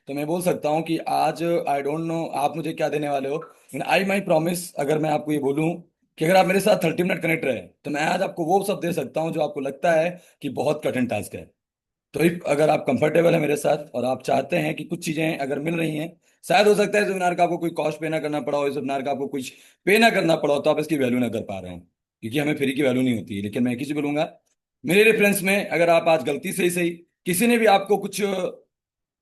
तो मैं बोल सकता हूँ कि आज आई डोंट नो आप मुझे क्या देने वाले हो, लेकिन आई माई प्रॉमिस, अगर मैं आपको ये बोलूँ कि अगर आप मेरे साथ 30 मिनट कनेक्ट रहे तो मैं आज आपको वो सब दे सकता हूँ जो आपको लगता है कि बहुत कठिन टास्क है। तो इफ अगर आप कंफर्टेबल है मेरे साथ और आप चाहते हैं कि कुछ चीजें अगर मिल रही हैं, शायद हो सकता है इस वेबिनार का आपको कोई कॉस्ट पे ना करना पड़ा हो, इस वेबिनार का आपको कुछ पे ना करना पड़ा हो, तो आप इसकी वैल्यू ना कर पा रहे हो, क्योंकि हमें फ्री की वैल्यू नहीं होती है। लेकिन मैं एक ही चीज बोलूंगा, मेरे रेफरेंस में अगर आप आज गलती से ही सही किसी ने भी आपको कुछ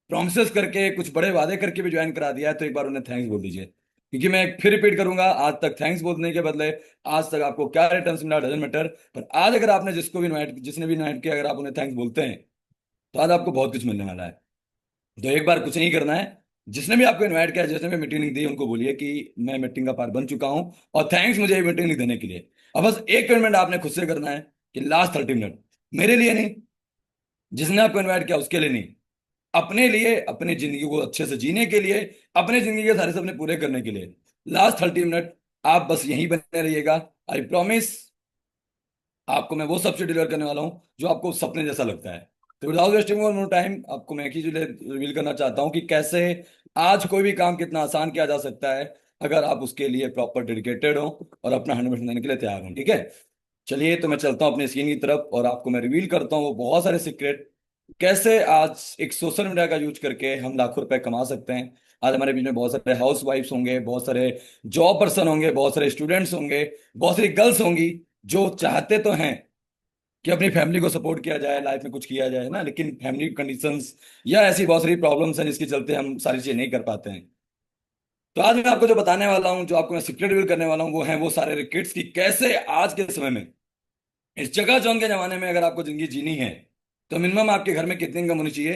प्रॉमिसेस करके कुछ बड़े वादे करके भी ज्वाइन करा दिया है, तो एक बार उन्हें थैंक्स बोल दीजिए। क्योंकि मैं फिर रिपीट करूंगा, आज तक थैंक्स बोलने के बदले आज तक आपको क्या रिटर्न मिला डजंट मैटर, पर आज अगर आपने जिसने भी इनवाइट किया, अगर आप उन्हें थैंक्स बोलते हैं तो आज आपको बहुत कुछ मिलने वाला है। तो एक बार कुछ नहीं करना है, जिसने भी आपको इनवाइट किया, जिसने भी मीटिंग दी, उनको बोलिए कि मैं मीटिंग का पार्ट बन चुका हूं और थैंक्स मुझे मीटिंग देने के लिए। अब बस एक कमिटमेंट आपने खुद से करना है कि लास्ट 30 मिनट मेरे लिए नहीं, जिसने आपको इनवाइट किया उसके लिए नहीं, अपने लिए, अपनी जिंदगी को अच्छे से जीने के लिए, अपने जिंदगी के सारे सपने पूरे करने के लिए लास्ट 30 मिनट आप बस यहीं बने रहिएगा। आई प्रॉमिस, आपको मैं वो सबसे डिलीवर करने वाला हूँ जो आपको सपने जैसा लगता है। तो विदाउट वेस्टिंग मोर टाइम, आपको मैं एक ही चीज रिवील करना चाहता हूँ कि कैसे आज कोई भी काम कितना आसान किया जा सकता है अगर आप उसके लिए प्रॉपर डेडिकेटेड हो और अपना 100% देने के लिए तैयार हो। ठीक है, चलिए तो मैं चलता हूँ अपनी स्क्रीन की तरफ और आपको मैं रिवील करता हूँ वो बहुत सारे सीक्रेट, कैसे आज एक सोशल मीडिया का यूज करके हम लाखों रुपए कमा सकते हैं। आज हमारे बीच में बहुत सारे हाउस वाइफ्स होंगे, बहुत सारे जॉब पर्सन होंगे, बहुत सारे स्टूडेंट्स होंगे, बहुत सारी गर्ल्स होंगी जो चाहते तो हैं कि अपनी फैमिली को सपोर्ट किया जाए, लाइफ में कुछ किया जाए ना, लेकिन फैमिली कंडीशंस या ऐसी बहुत सारी प्रॉब्लम्स हैं जिसके चलते हम सारी चीजें नहीं कर पाते हैं। तो आज मैं आपको जो बताने वाला हूँ, जो आपको मैं सीक्रेट रिवील करने वाला हूँ, वो है वो सारे किड्स की कैसे आज के समय में, इस जगह जौन के जमाने में अगर आपको जिंदगी जीनी है तो मिनिमम आपके घर में कितनी इनकम होनी चाहिए?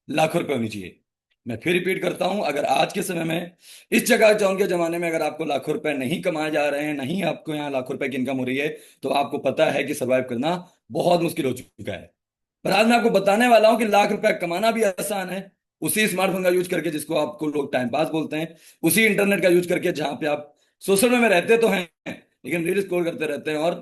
लाखों रुपए होनी चाहिए। मैं फिर रिपीट करता हूं, अगर आज के समय में इस जगह जौन के जमाने में अगर आपको लाखों रुपए नहीं कमाए जा रहे हैं, नहीं आपको यहाँ लाखों रुपए की इनकम हो रही है, तो आपको पता है कि सर्वाइव करना बहुत मुश्किल हो चुका है। पर आज मैं आपको बताने वाला हूं कि लाख रुपए कमाना भी आसान है, उसी स्मार्टफोन का यूज करके जिसको आपको लोग टाइम पास बोलते हैं, उसी इंटरनेट का यूज करके जहां पे आप सोशल में रहते तो हैं लेकिन रील स्क्रॉल करते रहते हैं और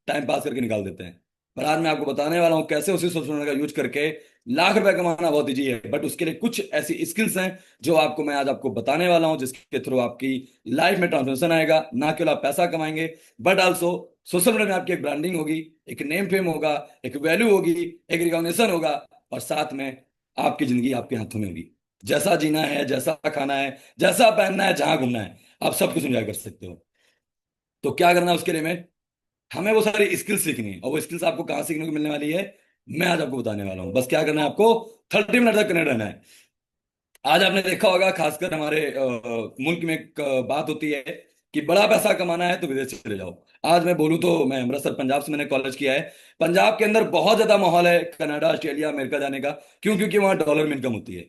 टाइम पास करके निकाल देते हैं। पर आज मैं आपको बताने वाला हूँ कैसे उसी सोशल मीडिया का यूज करके लाख रुपए कमाना बहुत ईजी है, बट उसके लिए कुछ ऐसी स्किल्स हैं जो आपको मैं आज आपको बताने वाला हूँ, जिसके थ्रू आपकी लाइफ में ट्रांसफॉर्मेशन आएगा। ना केवल आप पैसा कमाएंगे, बट आल्सो सोशल मीडिया में आपकी एक ब्रांडिंग होगी, एक नेम फेम होगा, एक वैल्यू होगी, एक रिकॉग्निशन होगा, और साथ में आपकी जिंदगी आपके हाथों में होगी। जैसा जीना है, जैसा खाना है, जैसा पहनना है, जहां घूमना है, आप सब कुछ एंजॉय कर सकते हो। तो क्या करना है उसके लिए, हमें वो सारी स्किल्स सीखनी है, और वो स्किल्स आपको कहाँ सीखने को मिलने वाली है, मैं आज आपको बताने वाला हूँ। बस क्या करना है आपको, 30 मिनट तक कनेक्ट रहना है। आज आपने देखा होगा, खासकर हमारे मुल्क में एक बात होती है कि बड़ा पैसा कमाना है तो विदेश चले जाओ। आज मैं बोलूँ तो मैं अमृतसर पंजाब से मैंने कॉलेज किया है। पंजाब के अंदर बहुत ज्यादा माहौल है कनाडा, ऑस्ट्रेलिया, अमेरिका जाने का। क्यों? क्योंकि वहाँ डॉलर में इनकम होती है।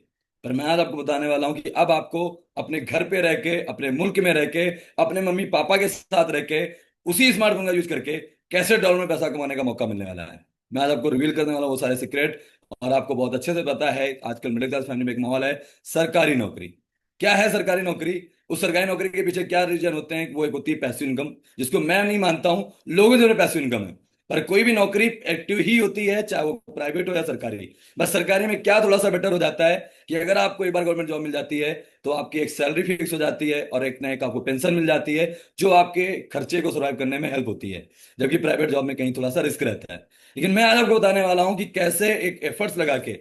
पर मैं आज आपको बताने वाला हूँ कि अब आपको अपने घर पे रह के, अपने मुल्क में रह के, अपने मम्मी पापा के साथ रह के, उसी स्मार्टफोन का यूज करके कैसे डॉलर में पैसा कमाने का मौका मिलने वाला है। मैं आज आपको रिवील करने वाला हूँ वो सारे सीक्रेट। और आपको बहुत अच्छे से पता है आजकल मिडिल क्लास फैमिली में एक माहौल है, सरकारी नौकरी। क्या है सरकारी नौकरी? उस सरकारी नौकरी के पीछे क्या रीजन होते हैं? वो एक होती है पैसिव इनकम, जिसको मैं नहीं मानता हूं लोगों जो पैसिव इनकम है। पर कोई भी नौकरी एक्टिव ही होती है, चाहे वो प्राइवेट हो या सरकारी। बस सरकारी में क्या थोड़ा सा बेटर हो जाता है कि अगर आपको एक बार गवर्नमेंट जॉब मिल जाती है तो आपकी एक सैलरी फिक्स हो जाती है और एक ना एक आपको पेंशन मिल जाती है, जो आपके खर्चे को सर्वाइव करने में हेल्प होती है। जबकि प्राइवेट जॉब में कहीं थोड़ा सा रिस्क रहता है। लेकिन मैं आज आपको बताने वाला हूं कि कैसे एक एफर्ट्स लगा के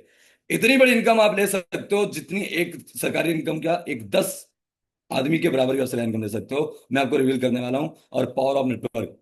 इतनी बड़ी इनकम आप ले सकते हो जितनी एक सरकारी इनकम का एक 10 आदमी के बराबर की ऑस्ट्रेलियन इनकम ले सकते हो। मैं आपको रिवील करने वाला हूं। और पावर ऑफ नेटवर्क,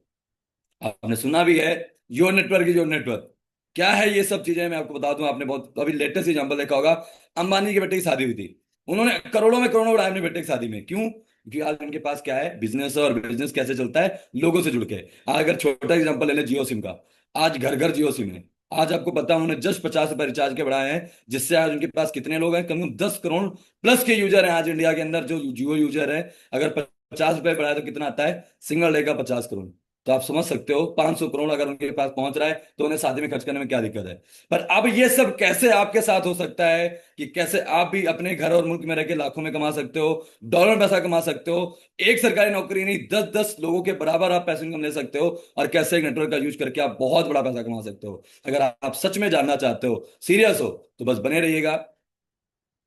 आपने सुना भी है, your network is your network. क्या है ये सब चीजें, मैं आपको बता दूं। आपने बहुत अभी लेटेस्ट एग्जांपल देखा होगा, अंबानी के बेटे की शादी हुई थी, उन्होंने करोड़ों में करोड़ों उड़ाए अपने बेटे की शादी में। क्यों? क्योंकि आज उनके पास क्या है, बिजनेस है, और बिजनेस कैसे चलता है, लोगों से जुड़ के। अगर छोटा एग्जांपल ले लें जियो सिम का, आज घर घर जियो सिम है। आज आपको पता है उन्होंने जस्ट 50 रुपए रिचार्ज के बढ़ाए हैं, जिससे आज उनके पास कितने लोग हैं, कम से कम 10 करोड़ प्लस के यूजर हैं आज इंडिया के अंदर जो जियो यूजर है। अगर 50 रुपए बढ़ाए तो कितना आता है, सिंगल डे का 50 करोड़। तो आप समझ सकते हो 500 करोड़ अगर उनके पास पहुंच रहा है तो उन्हें शादी में खर्च करने में क्या दिक्कत है। पर अब ये सब कैसे आपके साथ हो सकता है कि कैसे आप भी अपने घर और मुल्क में रह के लाखों में कमा सकते हो, डॉलर में पैसा कमा सकते हो। एक सरकारी नौकरी नहीं, 10-10 लोगों के बराबर आप पैसे इनकम ले सकते हो, और कैसे एक नेटवर्क का यूज करके आप बहुत बड़ा पैसा कमा सकते हो। अगर आप सच में जानना चाहते हो, सीरियस हो, तो बस बने रहिएगा।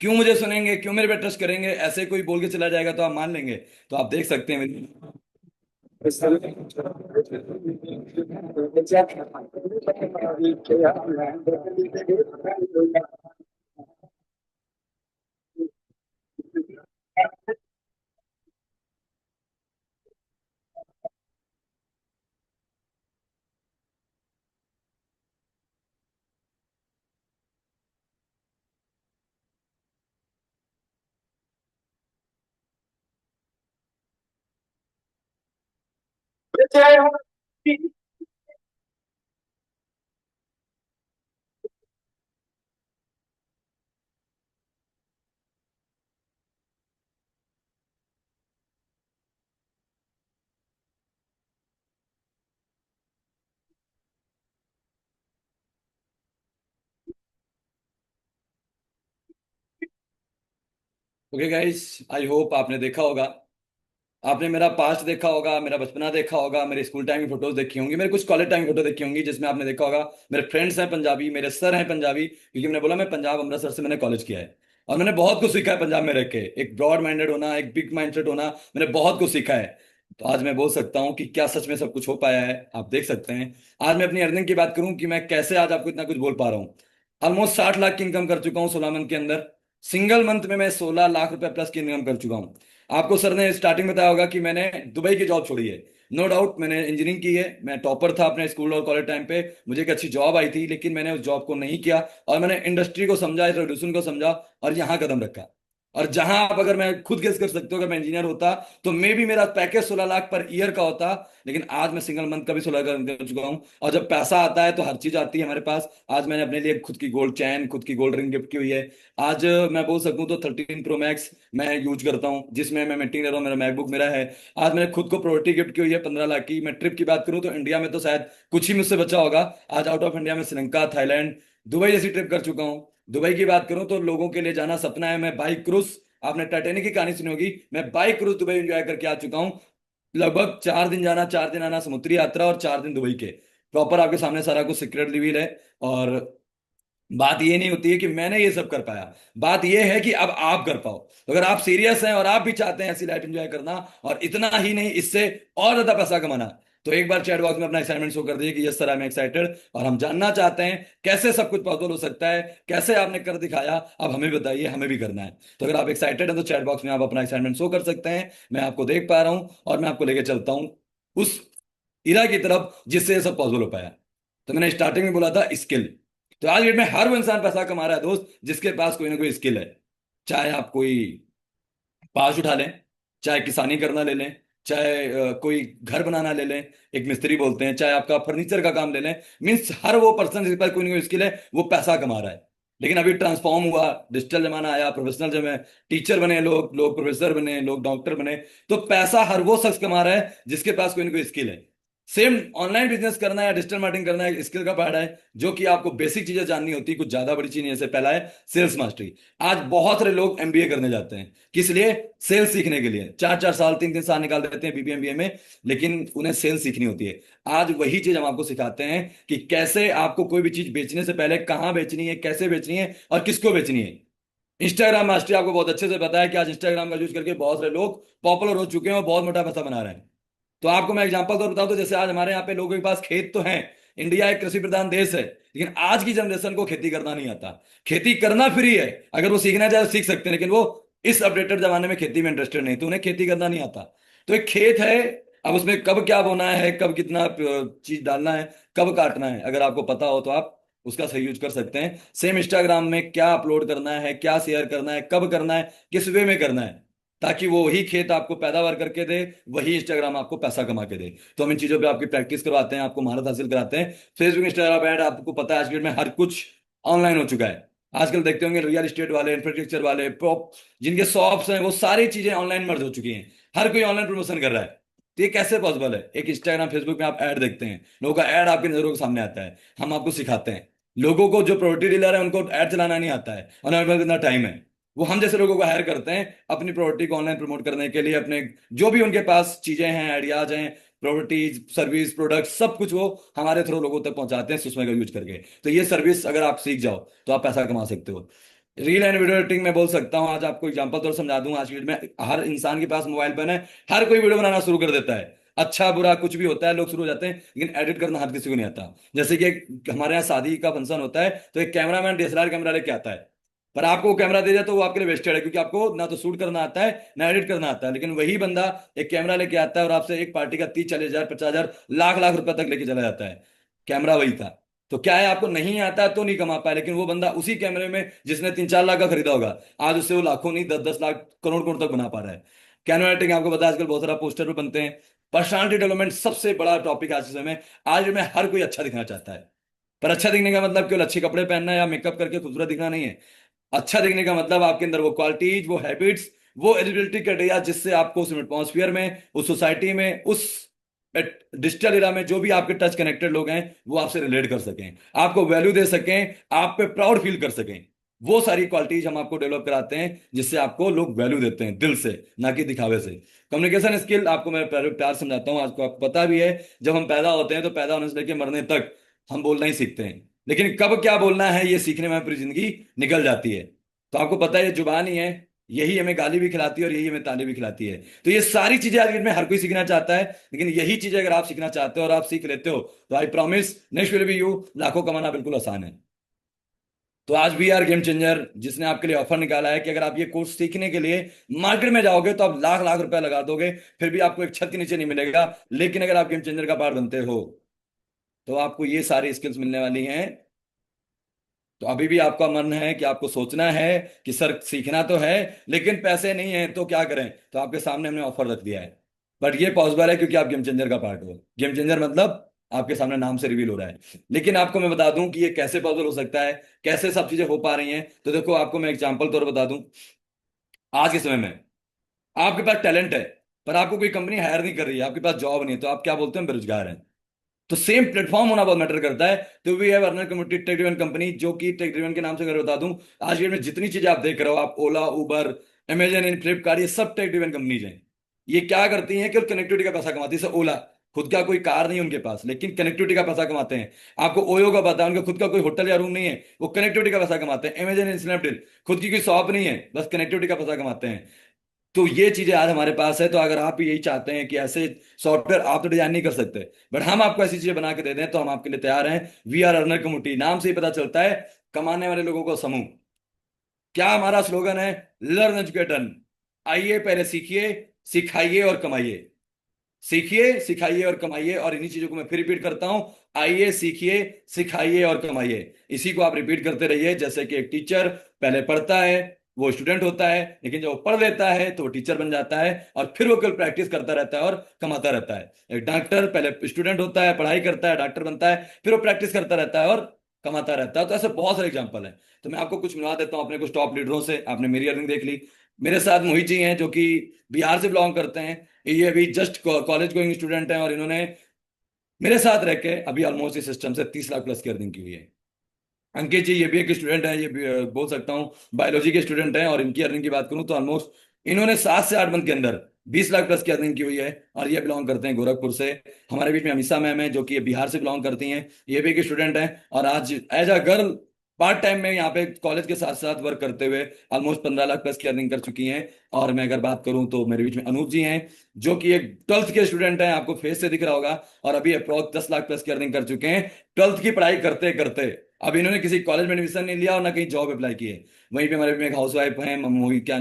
क्यों मुझे सुनेंगे, क्यों मेरे पे ट्रस्ट करेंगे? ऐसे कोई बोल के चला जाएगा तो आप मान लेंगे? तो आप देख सकते हैं मेरी। ओके गाइस, आई होप आपने देखा होगा, आपने मेरा पास्ट देखा होगा, मेरा बचपना देखा होगा, मेरे स्कूल टाइम की फोटोज देखी होंगी, मेरे कुछ कॉलेज टाइम की फोटो देखी होंगी, जिसमें आपने देखा होगा मेरे फ्रेंड्स हैं पंजाबी, मेरे सर हैं पंजाबी, क्योंकि मैंने बोला मैं पंजाब अमृतसर से मैंने कॉलेज किया है। और मैंने बहुत कुछ सीखा है पंजाब में रह के, एक ब्रॉड माइंडेड होना, एक बिग माइंडसेट होना, मैंने बहुत कुछ सीखा है। तो आज मैं बोल सकता हूँ कि क्या सच में सब कुछ हो पाया है, आप देख सकते हैं। आज मैं अपनी अर्निंग की बात करूं कि मैं कैसे आज आपको इतना कुछ बोल पा रहा हूँ। ऑलमोस्ट 60 लाख की इनकम कर चुका हूँ 16 मंथ के अंदर। सिंगल मंथ में मैं 16 लाख रुपए प्लस की इनकम कर चुका हूँ। आपको सर ने स्टार्टिंग में बताया होगा कि मैंने दुबई की जॉब छोड़ी है। नो डाउट मैंने इंजीनियरिंग की है, मैं टॉपर था अपने स्कूल और कॉलेज टाइम पे, मुझे एक अच्छी जॉब आई थी, लेकिन मैंने उस जॉब को नहीं किया। और मैंने इंडस्ट्री को समझा, इस रेवोल्यूशन को समझा, और यहाँ कदम रखा। और जहां आप, अगर मैं खुद गेस कर सकते हो, अगर मैं इंजीनियर होता तो मे भी मेरा पैकेज 16 लाख पर ईयर का होता। लेकिन आज मैं सिंगल मंथ का भी 16 लाख कर चुका हूँ। और जब पैसा आता है तो हर चीज आती है हमारे पास। आज मैंने अपने लिए खुद की गोल्ड चैन, खुद की गोल्ड रिंग गिफ्ट की हुई है। आज मैं बोल सकूं तो 13 Pro Max मैं यूज करता हूँ, जिसमें मैं मेंटेन कर रहा हूँ, मेरा मैकबुक मेरा है। आज मैंने खुद को प्रॉपर्टी गिफ्ट की हुई है 15 लाख की। मैं ट्रिप की बात करूँ तो इंडिया में तो शायद कुछ ही मुझसे बचा होगा। आज आउट ऑफ इंडिया में श्रीलंका, थाईलैंड, दुबई जैसी ट्रिप कर चुका हूँ। दुबई की बात करूं तो लोगों के लिए जाना सपना है। मैं बाइक क्रूज, आपने टाइटैनिक की कहानी सुनी होगी, मैं बाइक क्रूज दुबई एंजॉय करके आ चुका हूँ। लगभग 4 दिन जाना, 4 दिन आना, समुद्री यात्रा, और 4 दिन दुबई के। प्रॉपर आपके सामने सारा कुछ सीक्रेट रिवील है। और बात ये नहीं होती है कि मैंने ये सब कर पाया, बात ये है कि अब आप कर पाओ। तो अगर आप सीरियस हैं और आप भी चाहते हैं ऐसी लाइफ एंजॉय करना, और इतना ही नहीं, इससे और ज्यादा पैसा कमाना, तो एक बार चैट बॉक्स में अपना एक्साइटमेंट शो कर दीजिए कि yes sir, I am excited, और हम जानना चाहते हैं कैसे सब कुछ पॉसिबल हो सकता है, कैसे आपने कर दिखाया, अब हमें बताइए, हमें भी करना है। तो अगर आप एक्साइटेड हैं तो चैट बॉक्स में आप अपना एक्साइटमेंट शो कर सकते हैं। मैं आपको देख पा रहा हूं, और मैं आपको लेके चलता हूं उस इरा की तरफ जिससे ये सब पॉसिबल हो पाया। तो मैंने स्टार्टिंग में बोला था स्किल। तो आज डेट में हर वो इंसान पैसा कमा रहा है दोस्त, जिसके पास कोई ना कोई स्किल है। चाहे आप कोई पास उठा लें, चाहे किसानी करना ले लें, चाहे कोई घर बनाना ले लें, एक मिस्त्री बोलते हैं, चाहे आपका फर्नीचर का काम ले लें। मीन्स हर वो पर्सन जिसके पास कोई ना कोई स्किल है वो पैसा कमा रहा है। लेकिन अभी ट्रांसफॉर्म हुआ, डिजिटल जमाना आया, प्रोफेशनल जब टीचर बने लोग, लोग प्रोफेसर बने, लोग डॉक्टर बने। तो पैसा हर वो शख्स कमा रहा है जिसके पास कोई ना कोई स्किल है। सेम ऑनलाइन बिजनेस करना है, डिजिटल मार्केटिंग करना है, स्किल का पार्ट है, जो कि आपको बेसिक चीजें जाननी होती है, कुछ ज्यादा बड़ी चीज नहीं है। जैसे पहला है सेल्स मास्टरी। आज बहुत सारे लोग एमबीए करने जाते हैं, किस लिए? सेल्स सीखने के लिए। 4 4 साल, 3 3 साल निकाल देते हैं बीबीए एमबीए में, लेकिन उन्हें सेल्स सीखनी होती है। आज वही चीज हम आपको सिखाते हैं कि कैसे आपको कोई भी चीज बेचने से पहले कहाँ बेचनी है, कैसे बेचनी है, और किसको बेचनी है। इंस्टाग्राम मास्टरी आपको बहुत अच्छे से पता है कि आज इंस्टाग्राम का यूज करके बहुत सारे लोग पॉपुलर हो चुके हैं और बहुत मोटा पैसा बना रहे हैं। तो आपको मैं एग्जांपल तो बताऊं, तो जैसे आज हमारे यहाँ पे लोगों के पास खेत तो हैं, इंडिया एक कृषि प्रधान देश है, लेकिन आज की जनरेशन को खेती करना नहीं आता। खेती करना फ्री है, अगर वो सीखना चाहे तो सीख सकते हैं, लेकिन वो इस अपडेटेड जमाने में खेती में इंटरेस्टेड नहीं, तो उन्हें खेती करना नहीं आता। तो एक खेत है, अब उसमें कब क्या बोना है, कब कितना चीज डालना है, कब काटना है, अगर आपको पता हो तो आप उसका सही यूज कर सकते हैं। सेम इंस्टाग्राम में क्या अपलोड करना है, क्या शेयर करना है, कब करना है, किस वे में करना है, ताकि वो वही खेत आपको पैदावार करके दे, वही इंस्टाग्राम आपको पैसा कमा के दे। तो हम इन चीजों पे आपकी प्रैक्टिस करवाते हैं, आपको महारत हासिल कराते हैं। फेसबुक, इंस्टाग्राम ऐड, आपको पता है आज के डेट में हर कुछ ऑनलाइन हो चुका है। आजकल देखते होंगे रियल एस्टेट वाले, इंफ्रास्ट्रक्चर वाले, प्रॉप जिनके शॉप्स हैं, वो सारी चीजें ऑनलाइन मर्ज हो चुकी हैं। हर कोई ऑनलाइन प्रमोशन कर रहा है। तो ये कैसे पॉसिबल है? एक इंस्टाग्राम, फेसबुक में आप ऐड देखते हैं, लोगों का ऐड आपकी नजरों के सामने आता है, हम आपको सिखाते हैं। लोगों को, जो प्रॉपर्टी डीलर है, उनको ऐड चलाना नहीं आता है, और हमारे पास कितना टाइम है, वो हम जैसे लोगों को हायर करते हैं अपनी प्रॉपर्टी को ऑनलाइन प्रमोट करने के लिए। अपने जो भी उनके पास चीजें हैं, आइडियाज हैं, प्रॉपर्टीज, सर्विस, प्रोडक्ट, सब कुछ वो हमारे थ्रू लोगों तक पहुंचाते हैं सुषमा का यूज करके। तो ये सर्विस अगर आप सीख जाओ तो आप पैसा कमा सकते हो। रील एंड वीडियो एडिटिंग में बोल सकता हूँ, आज आपको एग्जांपल तौर समझा दूं। आज की डेट में हर इंसान के पास मोबाइल फोन है, हर कोई वीडियो बनाना शुरू कर देता है। अच्छा बुरा कुछ भी होता है, लोग शुरू हो जाते हैं, लेकिन एडिट करना हर किसी को नहीं आता। जैसे कि हमारे यहाँ शादी का फंक्शन होता है, तो एक कैमरामैन डीएसएलआर कैमरा लेके आता है, पर आपको वो कैमरा दे दिया तो वो आपके लिए वेस्टेड है, क्योंकि आपको ना तो शूट करना आता है ना एडिट करना आता है। लेकिन वही बंदा एक कैमरा लेके आता है और आपसे एक पार्टी का 30-40 हजार 50 हजार लाख लाख रुपए तक लेके चला जाता है। कैमरा वही था। तो क्या है, आपको नहीं आता तो नहीं कमा पाया, लेकिन वो बंदा उसी कैमरे में जिसने 3-4 लाख का खरीदा होगा, आज उससे वो लाखों नहीं 10-10 लाख करोड़ करोड़ तक बना पा रहा है। कैनवा एडिटिंग आपको पता है आजकल बहुत सारा पोस्टर भी बनते हैं। पर्सनालिटी डेवलपमेंट सबसे बड़ा टॉपिक आज के समय में। आज में हर कोई अच्छा दिखना चाहता है, पर अच्छा दिखने का मतलब केवल अच्छे कपड़े पहनना या मेकअप करके खूबसूरत दिखना नहीं है। अच्छा दिखने का मतलब आपके अंदर वो क्वालिटीज, वो हैबिट्स, वो एलिजिबिलिटी क्राइटेरिया जिससे आपको उस एटमॉस्फेयर में, उस सोसाइटी में, उस डिजिटल एरा में जो भी आपके टच कनेक्टेड लोग हैं वो आपसे रिलेट कर सकें, आपको वैल्यू दे सकें, आप पे प्राउड फील कर सकें। वो सारी क्वालिटीज हम आपको डेवलप कराते हैं, जिससे आपको लोग वैल्यू देते हैं दिल से, ना कि दिखावे से। कम्युनिकेशन स्किल आपको मैं प्यार प्यार समझाता हूँ। आपको आपको पता भी है, जब हम पैदा होते हैं तो पैदा होने से लेकर मरने तक हम बोलना ही सीखते हैं, लेकिन कब क्या बोलना है ये सीखने में पूरी जिंदगी निकल जाती है। तो आपको पता है ये जुबान ही है, यही हमें गाली भी खिलाती है और यही हमें ताली भी खिलाती है। तो ये सारी चीजें आज की डेट में हर कोई सीखना चाहता है, लेकिन यही चीजें अगर आप सीखना चाहते हो और आप सीख लेते हो, तो I promise next will be you, लाखों कमाना बिल्कुल आसान है। तो आज भी यार गेम चेंजर जिसने आपके लिए ऑफर निकाला है कि अगर आप ये कोर्स सीखने के लिए मार्केट में जाओगे तो आप लाख लाख रुपए लगा दोगे, फिर भी आपको एक छत के नीचे नहीं मिलेगा। लेकिन अगर आप गेम चेंजर का पार्ट बनते हो, तो आपको ये सारी स्किल्स मिलने वाली हैं। तो अभी भी आपका मन है कि आपको सोचना है कि सर सीखना तो है, लेकिन पैसे नहीं है तो क्या करें, तो आपके सामने हमने ऑफर रख दिया है। बट ये पॉसिबल है क्योंकि आप गेम चेंजर का पार्ट हो। गेम चेंजर मतलब आपके सामने नाम से रिवील हो रहा है। लेकिन आपको मैं बता दूं कि ये कैसे पॉसिबल हो सकता है, कैसे सब चीजें हो पा रही हैं। तो देखो, आपको मैं एग्जांपल तौर पर बता दूं। आज के समय में आपके पास टैलेंट है, पर आपको कोई कंपनी हायर नहीं कर रही है, आपके पास जॉब नहीं है, तो आप क्या बोलते हैं, बेरोजगार हैं। तो सेम प्लेटफॉर्म होना बहुत मैटर करता है। तो we have earner community tech driven company, जो कि टेक ड्रिवन के नाम से अगर बता दूं, आज के डेट में जितनी चीजें आप देख रहे हो, आप ओला, उबर, अमेजन, इन फ्लिपकार्ट, ये सब टेक ड्रिवन कंपनीज हैं। ये क्या करती हैं कि कनेक्टिविटी का पैसा कमाती है। जैसे ओला, खुद का कोई कार नहीं है उनके पास, लेकिन कनेक्टिविटी का पैसा कमाते हैं। आपको ओयो का पता है, उनका खुद का कोई होटल या रूम नहीं है, वो कनेक्टिविटी का पैसा कमाते हैं। अमेजन, स्नैपडील, खुद की कोई शॉप नहीं है, बस कनेक्टिविटी का पैसा कमाते हैं। तो ये चीजें आज हमारे पास है। तो अगर आप यही चाहते हैं कि ऐसे सॉफ्टवेयर आप तो डिजाइन नहीं कर सकते, बट हम आपको ऐसी चीजें बना के दे दें, तो हम आपके लिए तैयार हैं। वी आर अर्नर कम्युनिटी, नाम से ही पता चलता है, कमाने वाले लोगों को समूह। क्या हमारा स्लोगन है, लर्न एजुकेट अर्न। आइए पहले सीखिए, सिखाइए और कमाइए। सीखिए, सिखाइए और कमाइए। और इन्हीं चीजों को मैं फिर रिपीट करता हूं, आइए, सीखिए, सिखाइए और कमाइए। इसी को आप रिपीट करते रहिए। जैसे कि एक टीचर पहले पढ़ता है, वो स्टूडेंट होता है, लेकिन जब वो पढ़ लेता है तो वो टीचर बन जाता है, और फिर वो केवल प्रैक्टिस करता रहता है और कमाता रहता है। एक डॉक्टर पहले स्टूडेंट होता है, पढ़ाई करता है, डॉक्टर बनता है, फिर वो प्रैक्टिस करता रहता है और कमाता रहता है। तो ऐसे बहुत सारे एग्जाम्पल हैं। तो मैं आपको कुछ मिला देता हूँ अपने कुछ टॉप लीडरों से। आपने मेरी अर्निंग देख ली। मेरे साथ मोहित जी हैं, जो कि बिहार से बिलोंग करते हैं। ये अभी जस्ट कॉलेज गोइंग स्टूडेंट हैं, और इन्होंने मेरे साथ रह के अभी ऑलमोस्ट इस सिस्टम से 30 लाख प्लस की अर्निंग की हुई है। अंकित जी ये भी एक स्टूडेंट है, ये भी, बोल सकता हूँ बायोलॉजी के स्टूडेंट हैं, और इनकी अर्निंग की बात करूँ तो ऑलमोस्ट इन्होंने 7 से 8 मंथ के अंदर 20 लाख प्लस की अर्निंग की हुई है। और ये बिलोंग करते हैं गोरखपुर से। हमारे बीच में अमीषा मैम है, जो कि बिहार से बिलोंग करती हैं, ये भी एक स्टूडेंट है, और आज as a girl part time में यहाँ पे कॉलेज के साथ साथ वर्क करते हुए ऑलमोस्ट 15 लाख प्लस की अर्निंग कर चुकी हैं। और मैं अगर बात करूं तो मेरे बीच में अनूप जी हैं, जो कि एक 12th के स्टूडेंट हैं, आपको फेस से दिख रहा होगा, और अभी अप्रोक्स 10 लाख प्लस की अर्निंग कर चुके हैं 12th की पढ़ाई करते करते। अब इन्होंने किसी कॉलेज में एडमिशन नहीं लिया और ना कहीं जॉब अप्लाई की है। वहीं पे हमारे में एक हाउस वाइफ है, क्या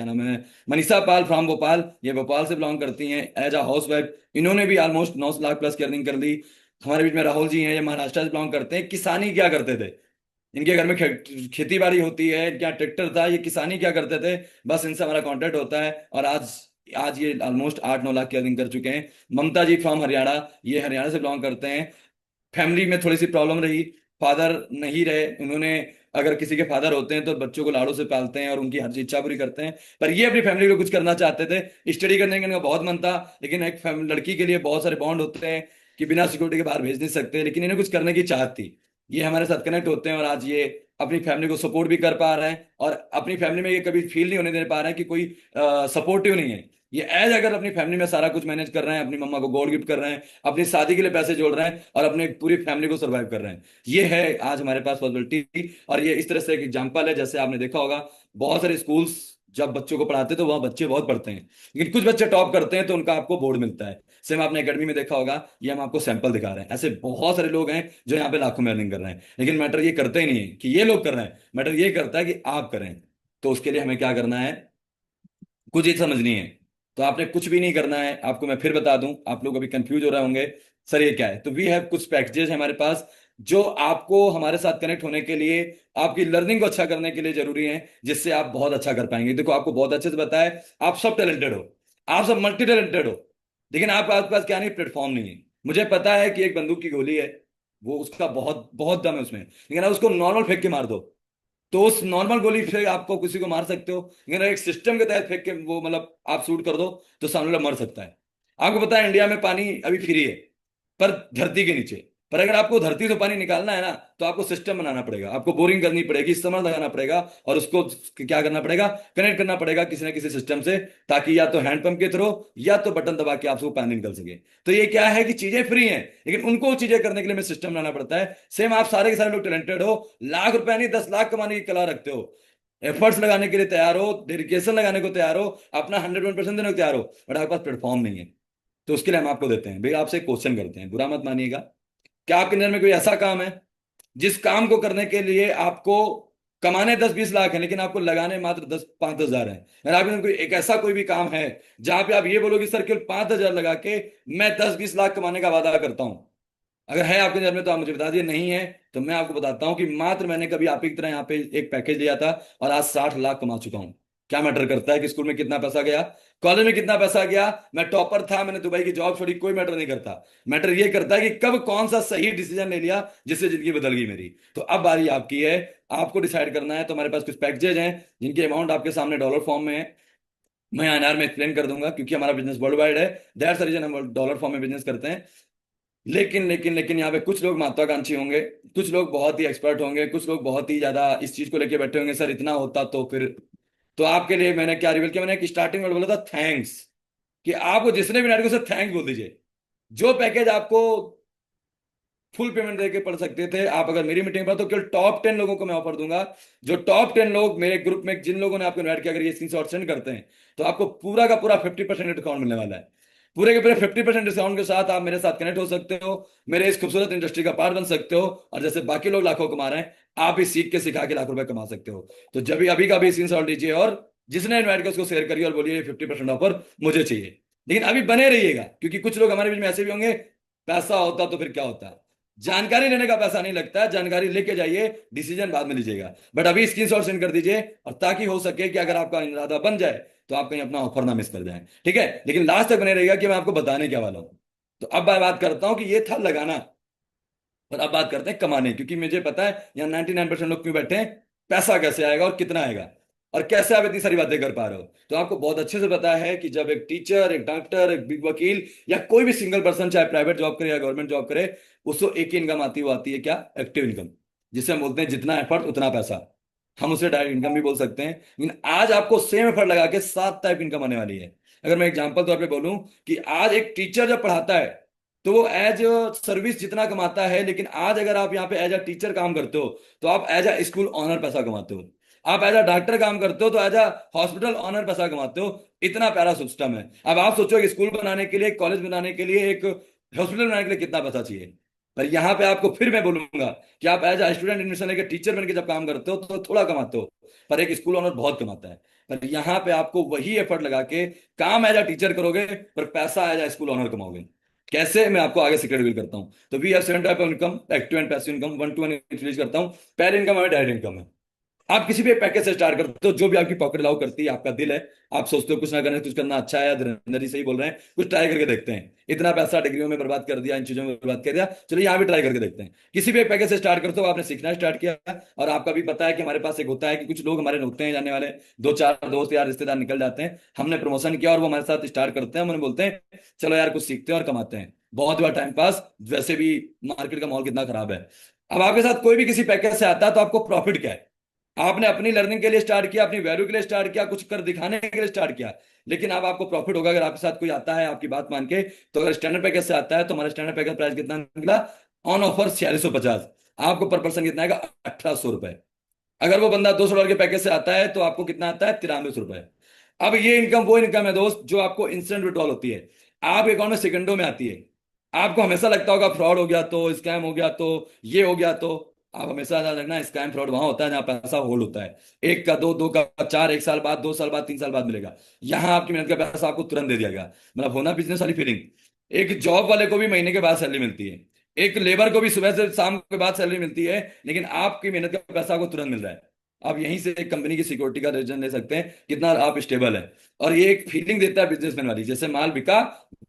नाम है, मनीषा पाल फ्रॉम भोपाल। ये भोपाल से बिलोंग करती हैं एज अ हाउस वाइफ। इन्होंने भी ऑलमोस्ट 9 लाख प्लस की अर्निंग कर ली। हमारे बीच में राहुल जी हैं, ये महाराष्ट्र से बिलोंग करते हैं। किसानी क्या करते थे, इनके घर में खेती बाड़ी होती है, क्या ट्रैक्टर था, ये किसानी क्या करते थे, बस इनसे हमारा कांटेक्ट होता है। और आज आज ये ऑलमोस्ट 8-9 लाख की अर्निंग कर चुके हैं। ममता जी फ्रॉम हरियाणा, ये हरियाणा से बिलोंग करते हैं। फैमिली में थोड़ी सी प्रॉब्लम रही, फादर नहीं रहे उन्होंने। अगर किसी के फादर होते हैं तो बच्चों को लाड़ों से पालते हैं और उनकी हर इच्छा पूरी करते हैं, पर ये अपनी फैमिली को कुछ करना चाहते थे। स्टडी करने का इनका बहुत मन था, लेकिन एक लड़की के लिए बहुत सारे बॉन्ड होते हैं कि बिना सिक्योरिटी के बाहर भेज नहीं सकते, लेकिन इन्हें कुछ करने की चाहत थी। ये हमारे साथ कनेक्ट होते हैं, और आज ये अपनी फैमिली को सपोर्ट भी कर पा रहे हैं, और अपनी फैमिली में ये कभी फील नहीं होने दे पा रहे हैं कि कोई सपोर्टिव नहीं है। ये एज अगर अपनी फैमिली में सारा कुछ मैनेज कर रहे हैं, अपनी मम्मा को गोल्ड गिफ्ट कर रहे हैं, अपनी शादी के लिए पैसे जोड़ रहे हैं और अपने पूरी फैमिली को सर्वाइव कर रहे हैं। ये है आज हमारे पास पॉसिबिलिटी। और ये इस तरह से एक एग्जाम्पल है, जैसे आपने देखा होगा बहुत सारे स्कूल्स जब बच्चों को पढ़ाते हैं तो वहाँ बच्चे बहुत पढ़ते हैं, लेकिन कुछ बच्चे टॉप करते हैं तो उनका आपको बोर्ड मिलता है। सेम आपने एकेडमी में देखा होगा, ये हम आपको सैंपल दिखा रहे हैं। ऐसे बहुत सारे लोग हैं जो यहाँ पे लाखों में अर्निंग कर रहे हैं, लेकिन मैटर ये करते ही नहीं है कि ये लोग कर रहे हैं, मैटर ये करता है कि आप करें। तो उसके लिए हमें क्या करना है, कुछ ही समझनी है। तो आपने कुछ भी नहीं करना है, आपको मैं फिर बता दूं, आप लोग अभी कंफ्यूज हो रहे होंगे सर ये क्या है। तो वी हैव कुछ पैकेजेस है हमारे पास जो आपको हमारे साथ कनेक्ट होने के लिए, आपकी लर्निंग को अच्छा करने के लिए जरूरी है, जिससे आप बहुत अच्छा कर पाएंगे। देखो आपको बहुत अच्छे से बताया, आप सब टैलेंटेड हो, आप सब मल्टी टैलेंटेड हो, लेकिन आपके आसपास क्या नहीं, प्लेटफॉर्म नहीं है। मुझे पता है कि एक बंदूक की गोली है, वो उसका बहुत बहुत दम है उसमें, लेकिन आप उसको नॉर्मल फेंक के मार दो तो उस नॉर्मल गोली से आपको किसी को मार सकते हो, लेकिन एक सिस्टम के तहत फेंक के वो मतलब आप शूट कर दो तो सामने वाला मर सकता है। आपको पता है इंडिया में पानी अभी फ्री है, पर धरती के नीचे। पर अगर आपको धरती से पानी निकालना है ना, तो आपको सिस्टम बनाना पड़ेगा, आपको बोरिंग करनी पड़ेगी, समर लगाना पड़ेगा, और उसको क्या करना पड़ेगा, कनेक्ट करना पड़ेगा किसी ना किसी सिस्टम से, ताकि या तो हैंडपंप के थ्रू या तो बटन दबा के आपसे वो पानी निकल सके। तो ये क्या है कि चीजें फ्री हैं, लेकिन उनको वो चीजें करने के लिए हमें सिस्टम बनाना पड़ता है। सेम आप सारे के सारे लोग टैलेंटेड हो, लाख रुपए नहीं 10 लाख कमाने की कला रखते हो, एफर्ट्स लगाने के लिए तैयार हो, डेडिकेशन लगाने को तैयार हो, अपना 101% देने को तैयार हो, बट आपके पास प्लेटफॉर्म नहीं है। तो उसके लिए हम आपको देते हैं भाई, आपसे क्वेश्चन करते हैं, बुरा मत मानिएगा। क्या आपके अंदर में कोई ऐसा काम है जिस काम को करने के लिए आपको कमाने 10-20 लाख है, लेकिन आपको लगाने मात्र 10-5 हजार है? अगर आपके अंदर कोई एक ऐसा कोई भी काम है जहां पे आप ये बोलोगे सर केवल 5 हजार लगा के मैं 10-20 लाख कमाने का वादा करता हूं, अगर है आपके नजर में तो आप मुझे बता दिए। नहीं है तो मैं आपको बताता हूँ कि मात्र मैंने कभी आप ही की तरह यहाँ पे एक पैकेज लिया था और आज 60 लाख कमा चुका हूँ। क्या मैटर करता है कि स्कूल में कितना पैसा गया, कॉलेज में कितना पैसा गया, मैं टॉपर था, मैंने दुबई की जॉब छोड़ी, कोई मैटर नहीं करता। मैटर ये करता है कि कब कौन सा सही डिसीजन ले लिया जिससे जिंदगी बदल गई मेरी। तो अब बारी आपकी है, आपको डिसाइड करना है। तो हमारे पास कुछ पैकेजेज हैं जिनकी अमाउंट आपके सामने डॉलर फॉर्म में है, मैं आईएनआर में एक्सप्लेन कर दूंगा क्योंकि हमारा बिजनेस वर्ल्ड वाइड है। दैट्स द रीजन हम डॉलर फॉर्म में बिजनेस करते हैं। लेकिन यहाँ पे कुछ लोग महत्वाकांक्षी होंगे, कुछ लोग बहुत ही एक्सपर्ट होंगे, कुछ लोग बहुत ही ज्यादा इस चीज को लेके बैठे होंगे, सर इतना होता तो फिर। तो आपके लिए मैंने क्या रिवील किया, मैंने एक स्टार्टिंग में बोला था थैंक्स, कि आपको जिसने भी नाटक उसे थैंक्स बोल दीजिए। जो पैकेज आपको फुल पेमेंट देके पढ़ सकते थे, आप अगर मेरी मीटिंग पर, तो केवल टॉप 10 लोगों को मैं ऑफर दूंगा। जो टॉप 10 लोग मेरे ग्रुप में, जिन लोगों ने आपको इन्वाइट किया, अगर ये स्क्रीनशॉट सेंड करते हैं तो आपको पूरा का पूरा 50% डिस्काउंट मिलने वाला है। पूरे के पूरे 50% डिस्काउंट के साथ आप मेरे साथ कनेक्ट हो सकते हो, मेरे इस खूबसूरत इंडस्ट्री का पार्ट बन सकते हो, और जैसे बाकी लोग लाखों कमा रहे हैं, आप भी सीख के सिखा के लाख रुपए कमा सकते हो। तो जब भी अभी का भी स्क्रीनशॉट लीजिए और जिसने इन्वाइट किया उसको शेयर करिए और बोलिए 50% ऑफर मुझे चाहिए। लेकिन अभी बने रहिएगा, क्योंकि कुछ लोग हमारे बीच में ऐसे भी होंगे, पैसा होता तो फिर क्या होता, जानकारी लेने का पैसा नहीं लगता है, जानकारी लेके जाइए, डिसीजन बाद में लीजिएगा। बट अभी स्क्रीनशॉट सेंड कर दीजिए, और ताकि हो सके कि अगर आपका इरादा बन जाए तो आप कहीं अपना ऑफर ना मिस कर जाएं, ठीक है? लेकिन लास्ट तक बने रहेगा कि मैं आपको बताने क्या वाला हूं। तो अब मैं बात करता हूं कि ये था लगाना, और अब बात करते हैं कमाने, क्योंकि मुझे पता है यहाँ 99% लोग क्यों बैठे हैं, पैसा कैसे आएगा और कितना आएगा, और कैसे आप इतनी सारी बातें कर पा रहे हो। तो आपको बहुत अच्छे से पता है कि जब एक टीचर, एक डॉक्टर, एक बिग वकील, या कोई भी सिंगल पर्सन चाहे प्राइवेट जॉब करे या गवर्नमेंट जॉब करे, उसको एक ही इनकम आती है, वो आती है क्या, एक्टिव इनकम, जिसे हम बोलते हैं जितना एफर्ट उतना पैसा। हम उसे डायरेक्ट इनकम भी बोल सकते हैं। लेकिन आज आपको सेम एफर्ट लगा के 7 टाइप इनकम आने वाली है। अगर मैं एग्जांपल तौर पे बोलूं कि आज एक टीचर जब पढ़ाता है तो वो एज सर्विस जितना कमाता है, लेकिन आज अगर आप यहाँ पे एज अ टीचर काम करते हो तो आप एज अ स्कूल ऑनर पैसा कमाते हो। आप एज अ डॉक्टर काम करते हो तो एज अ हॉस्पिटल ऑनर पैसा कमाते हो। इतना प्यारा सिस्टम है। अब आप सोचो कि स्कूल बनाने के लिए, कॉलेज बनाने के लिए, एक हॉस्पिटल बनाने के लिए कितना पैसा चाहिए। पर यहाँ पे आपको फिर मैं बोलूंगा कि आप एज अ स्टूडेंट एडमिशन लेकर टीचर बन के जब काम करते हो तो थोड़ा कमाते हो, पर एक स्कूल ऑनर बहुत कमाता है। पर यहाँ पे आपको वही एफर्ट लगा के काम एज अ टीचर करोगे, पर पैसा एज अ स्कूल ऑनर कमाओगे। कैसे, मैं आपको आगे सीक्रेट रिवील करता हूँ। तो we have 7 type of income, active and passive income, 1 to 1 introduce करता हूँ। पहले इनकम है डायरेक्ट इनकम है। आप किसी भी पैकेज से स्टार्ट करते हो, जो भी आपकी पॉकेट अलाउ करती है, आपका दिल है, आप सोचते हो कुछ ना करने कुछ करना अच्छा है, या धीरेन्द्र जी सही बोल रहे हैं, कुछ ट्राई करके देखते हैं। इतना पैसा डिग्रियों में बर्बाद कर दिया, इन चीजों में बर्बाद कर दिया, चलो यहाँ भी ट्राई करके देखते हैं। किसी भी एक पैकेज से स्टार्ट करते हो, आपने सीखना स्टार्ट किया, और आपका भी पता है कि हमारे पास एक होता है कि कुछ लोग हमारे होते हैं जाने वाले, 2-4 दोस्त यार रिश्तेदार निकल जाते हैं, हमने प्रमोशन किया और वो हमारे साथ स्टार्ट करते हैं, हम उन्हें बोलते हैं चलो यार कुछ सीखते हैं और कमाते हैं, बहुत हुआ टाइम पास, वैसे भी मार्केट का माहौल कितना खराब है। अब आपके साथ कोई भी किसी पैकेज से आता है तो आपको प्रॉफिट क्या है? आपने अपनी लर्निंग के लिए स्टार्ट किया, अपनी वैल्यू के लिए स्टार्ट किया, कुछ कर दिखाने के लिए स्टार्ट किया। लेकिन अब आपको प्रॉफिट होगा अगर आपके साथ कोई आता है आपकी बात मान के। तो अगर स्टैंडर्ड पैकेज से आता है तो हमारा स्टैंडर्ड पैकेज प्राइस कितना निकला? On offer 4650। आपको पर पर्सन कितना आएगा? 1800 रुपए। अगर वो बंदा $200 के पैकेज से आता है तो आपको कितना आता है? 9300 रुपए। अब ये इनकम वो इनकम है दोस्त जो आपको इंस्टेंट विड्रॉल होती है, आपके अकाउंट में सेकंडों में आती है। आपको हमेशा लगता होगा फ्रॉड हो गया तो, स्कैम हो गया तो, ये हो गया तो। आप हमेशा याद रखना, स्कैम फ्रॉड वहां होता है जहां पैसा होल्ड होता है। एक का दो, दो का चार, एक साल बाद, 2 साल बाद, 3 साल बाद मिलेगा। यहाँ आपकी मेहनत का पैसा आपको तुरंत दे दिया गया। मतलब होना बिजनेस वाली फीलिंग। एक जॉब वाले को भी महीने के बाद सैलरी मिलती है, एक लेबर को भी सुबह से शाम के बाद सैलरी मिलती है, लेकिन आपकी मेहनत का पैसा आपको तुरंत मिल रहा है। आप यहीं से एक कंपनी की सिक्योरिटी का रीजन ले सकते हैं कितना आप स्टेबल है। और ये एक फीलिंग देता है बिजनेसमैन वाली, जैसे माल बिका,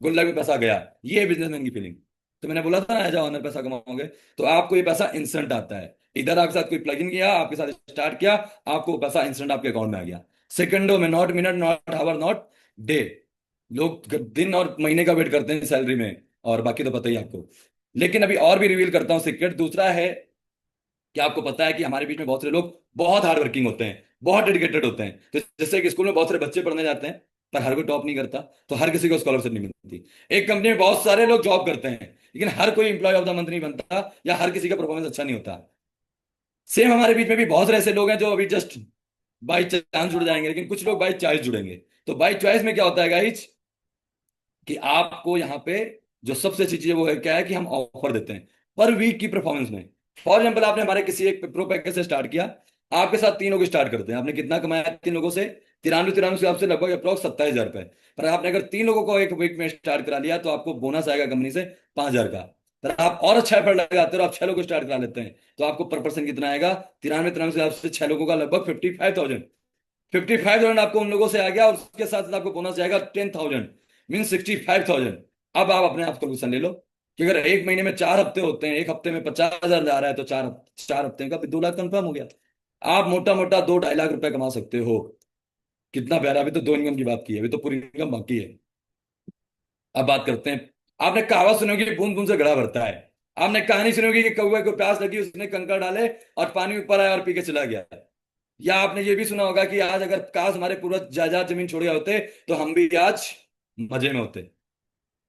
गुल्लक में पैसा गया। ये बिजनेसमैन की फीलिंग। तो मैंने बोला था ना, एज ऑनर पैसा कमाओगे। तो आपको ये पैसा इंस्टेंट आता है। इधर आपके साथ कोई प्लगइन किया, आपके साथ स्टार्ट किया, आपको पैसा इंस्टेंट आपके अकाउंट में आ गया। सेकंडों में, not minute, not hour, not day. लोग दिन और महीने का वेट करते हैं सैलरी में, और बाकी तो पता ही है आपको। लेकिन अभी और भी रिवील करता हूँ सीक्रेट। दूसरा है कि आपको पता है कि हमारे बीच में बहुत सारे लोग बहुत हार्ड वर्किंग होते हैं, बहुत डेडिकेटेड होते हैं। तो जैसे कि स्कूल में बहुत सारे बच्चे पढ़ने जाते हैं, पर हर कोई टॉप नहीं करता, तो हर किसी को स्कॉलरशिप नहीं मिलती। एक कंपनी में बहुत सारे लोग जॉब करते हैं, लेकिन हर कोई इंप्लॉय ऑफ द मंथ नहीं बनता, या हर किसी का परफॉर्मेंस अच्छा नहीं होता। सेम हमारे बीच में भी बहुत सारे ऐसे लोग हैं जो अभी जस्ट बाई चांस जुड़ जाएंगे, लेकिन कुछ लोग बाई चॉइस जुड़ेंगे। तो बाई चॉइस में क्या होता है गाइज, कि आपको यहाँ पे जो सबसे अच्छी चीज है वो है क्या है, कि हम ऑफर देते हैं पर वीक की परफॉर्मेंस में। फॉर एग्जाम्पल, आपने हमारे किसी एक प्रो पैकेज से स्टार्ट किया, आपके साथ 3 लोग स्टार्ट करते हैं, आपने कितना कमाया 3 लोगों से? 93 से आपसे लगभग अप्रॉक्स 27,000 रुपए। पर आपने अगर 3 लोगों को एक वीक में स्टार्ट करा लिया तो आपको बोनस आएगा कंपनी से 5,000 का। पर आप और अच्छा एफर्ट लगाते हो, आप 6 लोगों को स्टार्ट करा लेते हैं, तो आपको पर पर्सन कितना आएगा? 93 से आपसे 6 लोगों का लगभग 55,000। 55,000 आपको उन लोगों से आ गया, और उसके साथ साथ आपको बोनस जाएगा 10,000, मीन 65,000। अब आप अपने आप कैलकुलेशन ले लो कि अगर एक महीने में 4 हफ्ते होते हैं, एक हफ्ते में 50,000 जा रहा है, तो चार चार हफ्ते का 2 लाख कंफर्म हो गया। आप मोटा मोटा 2-2.5 लाख रुपए कमा सकते हो। कितना प्यारा! अभी तो दो इनकम की बात की है, अभी तो पूरी इनकम बाकी है। अब बात करते हैं। आपने कहावत सुनी होगी कि बूंद बूंद से घड़ा भरता है। आपने कहानी सुनी होगी कि कौवे को प्यास लगी, उसने कंकड़ डाले और पानी ऊपर आया और पी के चला गया। या आपने ये भी सुना होगा कि आज अगर काश हमारे पूर्वज जायदाद जमीन छोड़ गए होते तो हम भी आज मजे में होते।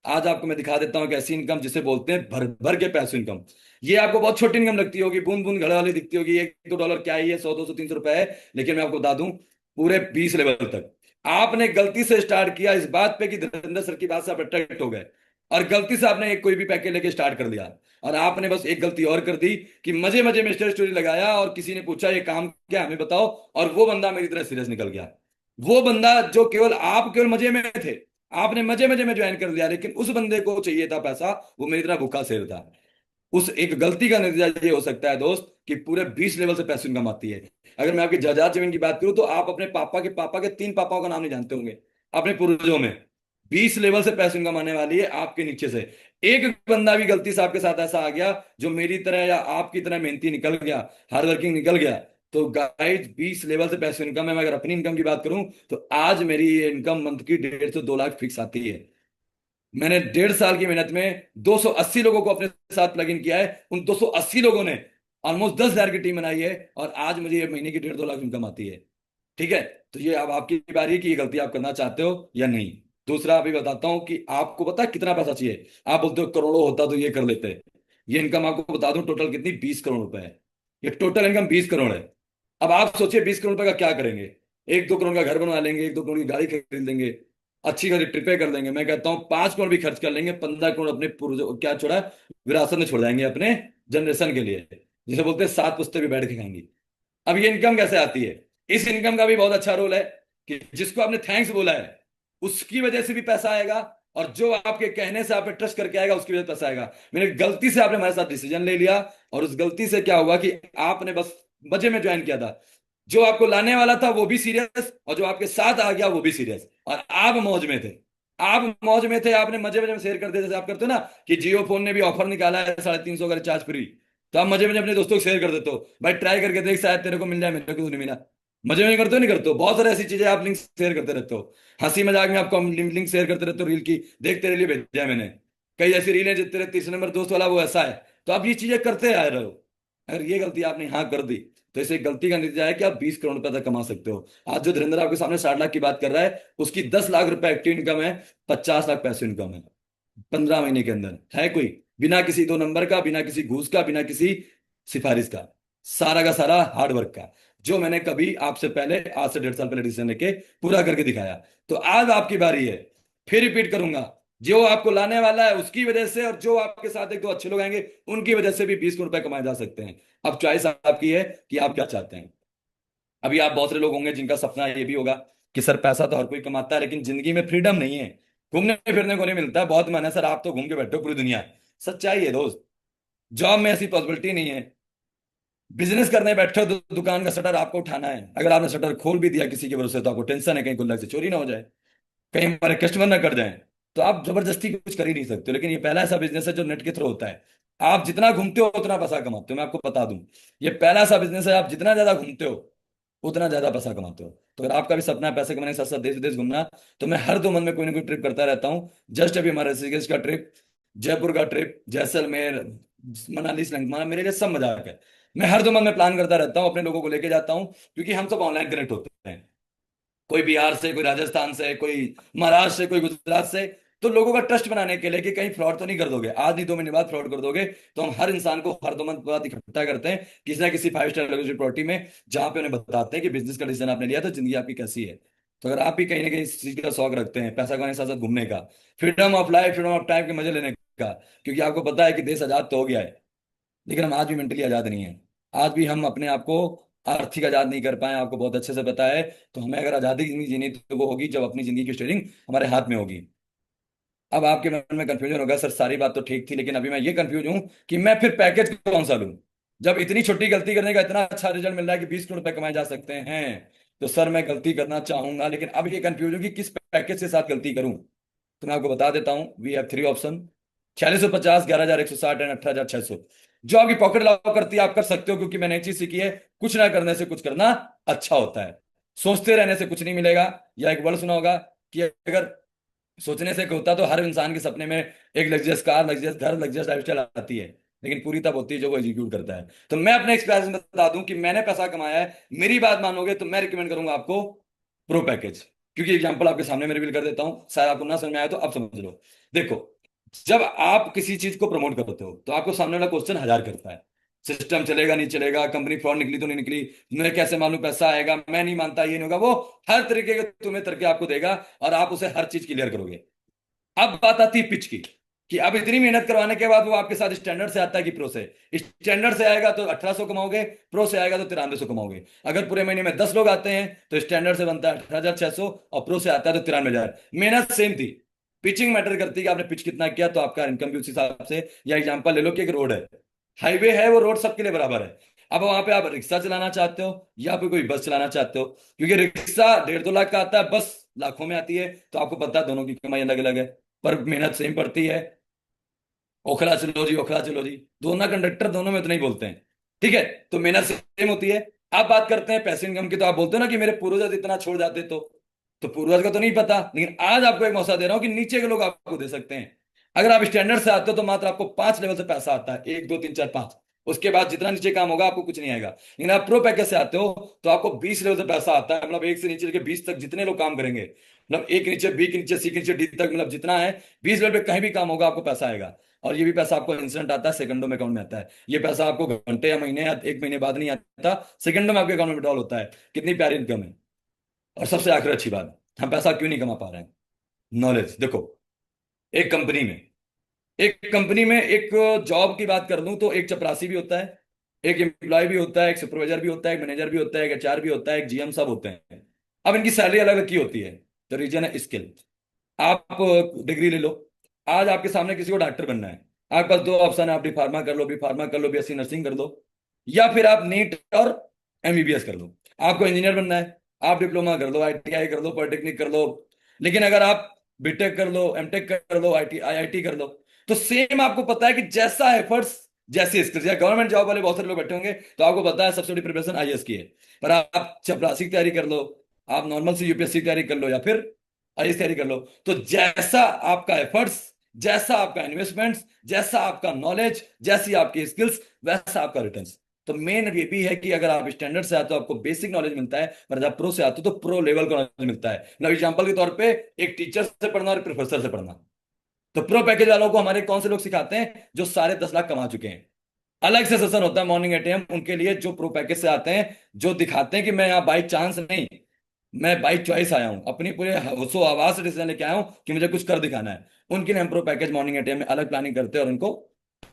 आज आपको मैं दिखा देता हूँ एक ऐसी इनकम जिसे बोलते हैं भर भर के पैसों इनकम। ये आपको बहुत छोटी इनकम लगती होगी, बूंद बूंद घड़े वाली दिखती होगी, 1-2 डॉलर क्या है, ये 100, 200, 300 रुपए है। लेकिन मैं आपको बता दूं, पूरे 20 लेवल तक आपने गलती से स्टार्ट किया इस बात पे कि धर्मेंद्र सर की बात से आप अट्रैक्ट हो गए, और गलती से आपने एक कोई भी पैकेज लेके स्टार्ट कर दिया। और आपने बस एक गलती और कर दी कि मजे मजे में स्टोरी स्टोरी लगाया, और किसी ने पूछा ये काम क्या हमें बताओ, और वो बंदा मेरी तरह सीरियस निकल गया। वो बंदा जो केवल आप केवल मजे में थे, आपने मजे मजे में ज्वाइन कर लिया, लेकिन उस बंदे को चाहिए था पैसा, वो मेरी तरह भूखा शेर था। उस एक गलती का नतीजा ये हो सकता है दोस्त कि पूरे 20 लेवल से पैसे इनकम आती है। अगर मैं आपकी जायदाद जमीन की बात करूं तो आप अपने पापा के 3 पापाओं का नाम नहीं जानते होंगे अपने पूर्वजों में। 20 लेवल से पैसे इनकम आने वाली है आपके नीचे से। एक बंदा भी गलती से आपके साथ ऐसा आ गया जो मेरी तरह या आपकी तरह मेहनती निकल गया, हार्ड वर्किंग निकल गया, तो गाइस 20 लेवल से पैसे इनकम है। मैं अगर अपनी इनकम की बात करूं तो आज मेरी इनकम मंथ की 1.5 से 2 लाख फिक्स आती है। मैंने 1.5 साल की मेहनत में 280 लोगों को अपने साथ प्लग इन किया है। उन 280 लोगों ने ऑलमोस्ट 10,000 की टीम बनाई है, और आज मुझे ये महीने की 1.5-2 लाख इनकम आती है। ठीक है। तो ये अब आपकी बारी है कि ये गलती आप करना चाहते हो या नहीं। दूसरा अभी बताता हूं कि आपको पता है कितना पैसा चाहिए। आप बोलते हो करोड़ों होता तो ये कर लेते। ये इनकम आपको बता दूं टोटल कितनी, 20 करोड़ रुपए है। ये टोटल इनकम 20 करोड़ है। अब आप सोचिए 20 करोड़ रुपए का क्या करेंगे। 1-2 करोड़ का घर बनवा लेंगे, 1-2 करोड़ की गाड़ी खरीद लेंगे, अच्छी खासी ट्रिपें कर लेंगे। मैं कहता हूँ 5 करोड़ भी खर्च कर लेंगे, 15 करोड़ अपने पूर्वजों क्या छोड़ा है, विरासत में छोड़ जाएंगे अपने जनरेशन के लिए, जिसे बोलते हैं 7 पुश्तें भी बैठ के खाएंगी। अब ये इनकम कैसे आती है? इस इनकम का भी बहुत अच्छा रोल है कि जिसको आपने थैंक्स बोला है उसकी वजह से भी पैसा आएगा, और जो आपके कहने से आप पे ट्रस्ट करके आएगा उसकी वजह से पैसा आएगा। मैंने गलती से आपने हमारे साथ डिसीजन ले लिया, और उस गलती से क्या हुआ कि आपने बस मजे में ज्वाइन किया था। जो आपको लाने वाला था वो भी सीरियस, और जो आपके साथ आ गया वो भी सीरियस, और आप मौज में थे। आप मौज में थे, आपने मजे मजे में शेयर कर दिया, जैसे आप करते हो ना कि जियो फोन ने भी ऑफर निकाला है 350 का रिचार्ज फ्री। तो आप मजे मजे अपने दोस्तों को शेयर कर देते हो, भाई ट्राई करके देख शायद तेरे को मिल जाए, मेरे को तो नहीं मिला। मजे में करते हो नहीं करते हो? बहुत सारी ऐसी चीजें आप लिंक शेयर करते रहते हो, हंसी मजाक में आपको लिंक शेयर करते रहते हो रील की, देख तेरे लिए भेजा है मैंने। कई ऐसी रील है जो तेरे तीसरे नंबर दोस्त वाला वो ऐसा है। तो आप ये चीजें करते आ रहे हो। अगर ये गलती आपने यहाँ कर दी तो इसे गलती का नतीजा है कि आप 20 करोड़ रुपए तक कमा सकते हो। आज जो धीरेन्द्र आपके सामने 60 लाख की बात कर रहा है, उसकी 10 लाख रुपए एक्टिव इनकम है, 50 लाख पैसिव इनकम है 15 महीने के अंदर। है कोई? बिना किसी दो नंबर का, बिना किसी घूस का, बिना किसी सिफारिश का, सारा का सारा हार्ड वर्क का, जो मैंने कभी आपसे पहले, आज से 1.5 साल पहले डिसीजन लेके पूरा करके दिखाया। तो आज आपकी बारी है। फिर रिपीट करूंगा, जो आपको लाने वाला है उसकी वजह से, और जो आपके साथ एक दो अच्छे लोग आएंगे उनकी वजह से भी 20 करोड़ रुपए कमाए जा सकते हैं। अब चॉइस आपकी है कि आप क्या चाहते हैं। अभी आप बहुत सारे लोग होंगे जिनका सपना ये भी होगा कि सर पैसा तो हर कोई कमाता है, लेकिन जिंदगी में फ्रीडम नहीं है, घूमने फिरने को नहीं मिलता है। बहुत मन है सर, आप तो घूम के बैठे हो पूरी दुनिया। सच्चाई है दोस्त, जॉब में ऐसी पॉसिबिलिटी नहीं है। बिजनेस करने बैठे हो तो दुकान का शटर आपको उठाना है। अगर आपने शटर खोल भी दिया किसी के भरोसे, तो आपको टेंशन है कहीं गुल्लक से चोरी ना हो जाए, कहीं हमारे कस्टमर ना कट जाए। तो आप जबरदस्ती कुछ कर ही नहीं सकते। लेकिन ये पहला ऐसा बिजनेस है जो नेट के थ्रू होता है। आप जितना घूमते हो उतना पैसा कमाते हो, मैं आपको बता दूं। ये पहला ऐसा बिजनेस है, आप जितना ज्यादा घूमते हो उतना ज्यादा पैसा कमाते हो। तो अगर आपका भी सपना है पैसे कमाने के साथ साथ देश विदेश घूमना, तो मैं हर 2 मंथ में कोई ना कोई ट्रिप करता रहता हूँ। जस्ट अभी हमारा ऋषिकेश का ट्रिप, जयपुर का ट्रिप, जैसलमेर, मनाली, श्रीलंका, मेरे लिए सब मजाक है। मैं हर 2 मंथ में प्लान करता रहता हूँ, अपने लोगों को लेके जाता हूँ, क्योंकि हम सब ऑनलाइन कनेक्ट होते हैं। कोई बिहार से, कोई राजस्थान से, कोई महाराष्ट्र से, कोई गुजरात से। तो लोगों का ट्रस्ट बनाने के लिए कि कहीं फ्रॉड तो नहीं कर दोगे, आज नहीं 2 महीने बाद फ्रॉड कर दोगे। तो हम हर इंसान को हर 2 मंथ बाद इकट्ठा करते हैं किसी ना किसी 5 स्टार लग्जरी प्रॉपर्टी में, जहां पे उन्हें बताते हैं कि बिजनेस का डिसीजन आपने लिया तो जिंदगी आपकी कैसी है। तो अगर आप भी कहीं ना कहीं इस चीज का शौक रखते हैं, पैसा कमाने के साथ साथ घूमने का, freedom of life, freedom of time के मजे लेने का, क्योंकि आपको पता है कि देश आजाद तो हो गया है, लेकिन हम आज भी मेंटली आजाद नहीं है। आज भी हम अपने आप को आर्थिक आजाद नहीं कर पाए, आपको बहुत अच्छे से पता है। तो हमें अगर आजादी जिंदगी जीनी, तो वो होगी जब अपनी जिंदगी की स्टीयरिंग हमारे हाथ में होगी। अब आपके मन में कंफ्यूजन होगा, सर सारी बात तो ठीक थी, लेकिन अभी मैं ये कंफ्यूज हूं कि मैं फिर पैकेज कौन सा लूं। जब इतनी छोटी गलती करने का इतना अच्छा रिजल्ट मिल रहा है कि 20 करोड़ रुपए कमाए जा सकते हैं, तो सर मैं गलती करना चाहूंगा, लेकिन अब ये कंफ्यूज हूं कि किस पैकेज के साथ गलती करूं। तो मैं आपको बता देता हूं, वी हैव 3 ऑप्शन: 4650, 11,160 एंड 18,600। जो आपकी पॉकेट अलाउ करती है आप कर सकते हो, क्योंकि मैंने एक चीज सीखी है, कुछ ना करने से कुछ करना अच्छा होता है। सोचते रहने से कुछ नहीं मिलेगा। या एक वर्ड सुना होगा कि अगर सोचने से क्या होता, तो हर इंसान के सपने में एक लग्जरियस कार, लग्जरियस घर, लग्जरियस लाइफस्टाइल आती है, लेकिन पूरी तब होती है जो वो एग्जीक्यूट करता है। तो मैं अपने एक्सपीरियंस में बता दूं कि मैंने पैसा कमाया है, मेरी बात मानोगे तो मैं रिकमेंड करूंगा आपको प्रो पैकेज। क्योंकि एग्जांपल आपके सामने मैं रिवील कर देता हूं, शायद आपको ना समझ में आया तो अब समझ लो। देखो, जब आप किसी चीज को प्रमोट करते हो तो आपको सामने वाला क्वेश्चन हजार करता है, सिस्टम चलेगा नहीं चलेगा, कंपनी फ्रॉड निकली तो नहीं निकली, मैं कैसे मालूम पैसा आएगा, मैं नहीं मानता, ये नहीं होगा, वो हर तरीके के तुम्हें तरीके आपको देगा, और आप उसे हर चीज क्लियर करोगे। अब बात आती है पिच की, कि अब इतनी मेहनत करवाने के बाद वो आपके साथ स्टैंडर्ड से आता है कि प्रो से। स्टैंडर्ड से आएगा तो 1800 कमाओगे, प्रो से आएगा तो 9300 कमाओगे। अगर पूरे महीने में 10 लोग आते हैं तो स्टैंडर्ड से बनता है 18,600, और प्रो से आता है तो 93,000। मेहनत सेम थी, पिचिंग मैटर करती है कि आपने पिच कितना किया, तो आपका इनकम भी उस हिसाब से। या एग्जाम्पल ले लो कि एक रोड है, हाईवे है, वो रोड सबके लिए बराबर है। अब वहां पे आप रिक्शा चलाना चाहते हो या फिर कोई बस चलाना चाहते हो, क्योंकि रिक्शा 1.5-2 लाख का आता है, बस लाखों में आती है। तो आपको पता है दोनों की कमाई अलग अलग है, पर मेहनत सेम पड़ती है। ओखला चलो जी, ओखला चलो जी, दोनों कंडक्टर दोनों में उतना ही बोलते हैं। ठीक है, तो मेहनत सेम होती है। आप बात करते हैं पैसे इनकम की, तो आप बोलते हो ना कि मेरे पूर्वज इतना छोड़ जाते तो पूर्वज का तो नहीं पता, लेकिन आज आपको एक मौका दे रहा हूं कि नीचे के लोग आपको दे सकते हैं। अगर आप स्टैंडर्ड से आते हो तो मात्र आपको 5 लेवल से पैसा आता है, 1 2 3 4 5। उसके बाद जितना नीचे काम होगा आपको कुछ नहीं आएगा। लेकिन आप प्रो पैकेज से आते हो तो आपको 20 लेवल से पैसा आता है, मतलब एक से नीचे लेके 20 तक जितने लोग काम करेंगे, मतलब ए के नीचे, बी के नीचे, सी के नीचे, डी तक, मतलब जितना है 20 लेवल पे कहीं भी काम होगा आपको पैसा आएगा। और ये भी पैसा आपको इंस्टेंट आता है, सेकंडों में अकाउंट में आता है। ये पैसा आपको घंटे या महीने या 1 महीने बाद नहीं आता, सेकंडों में आपके अकाउंट में विड्रॉल होता है। कितनी प्यारी इनकम है। और सबसे आखिर अच्छी बात, हम पैसा क्यों नहीं कमा पा रहे हैं? नॉलेज। देखो, एक कंपनी में एक जॉब की बात कर लूं तो एक चपरासी भी होता है, एक एम्प्लॉय भी होता है, एक सुपरवाइजर भी होता है, एक मैनेजर भी होता है, एक एचआर भी होता है, एक जीएम, सब होते हैं। अब इनकी सैलरी अलग अलग की होती है। तो रीजन है स्किल। आप डिग्री ले लो, आज आपके सामने किसी को डॉक्टर बनना है, आपके पास 2 ऑप्शन है, आप डी फार्मा कर लो, बी फार्मा कर लो, बीएससी नर्सिंग कर लो, या फिर आप नीट और एमबीबीएस कर लो। आपको इंजीनियर बनना है, आप डिप्लोमा कर लो, आईटीआई कर लो, पॉलिटेक्निक कर लो। लेकिन अगर आप बीटेक कर लो, एमटेक कर लो, आईआईटी कर लो, तो सेम आपको पता है कि जैसा एफर्ट्स, जैसे स्किल्स, या गवर्नमेंट जॉब वाले बहुत सारे लोग बैठे होंगे तो आपको पता है सबसे बड़ी प्रिपरेशन आईएएस की है। पर आप चपरासी की तैयारी कर लो, आप नॉर्मल से यूपीएससी की तैयारी कर लो, या फिर आईएएस तैयारी कर लो, तो जैसा आपका एफर्ट्स, जैसा आपका इन्वेस्टमेंट्स, जैसा आपका नॉलेज, जैसी आपकी स्किल्स, वैसा आपका रिटर्न्स। तो मेन ये भी है कि अगर आप स्टैंडर्ड से आते हो आपको बेसिक नॉलेज मिलता है, पर जब प्रो से आते हो तो प्रो लेवल का नॉलेज मिलता है। मतलब एग्जांपल के तौर पे एक टीचर से पढ़ना और प्रोफेसर से पढ़ना। तो प्रो पैकेज वालों को हमारे कौन से लोग सिखाते हैं? जो साढ़े 10 लाख कमा चुके हैं। अलग से सेशन होता है मॉर्निंग 8 AM उनके लिए, जो प्रो पैकेज से आते हैं, जो दिखाते हैं कि मैं यहाँ बाई चांस नहीं, मैं बाई चॉइस आया हूँ, अपनी पूरे होशो आवाज से डिसीजन लेके आया हूँ कि मुझे कुछ कर दिखाना है। उनके लिए हम प्रो पैकेज मॉर्निंग 8 AM में अलग प्लानिंग करते हैं और उनको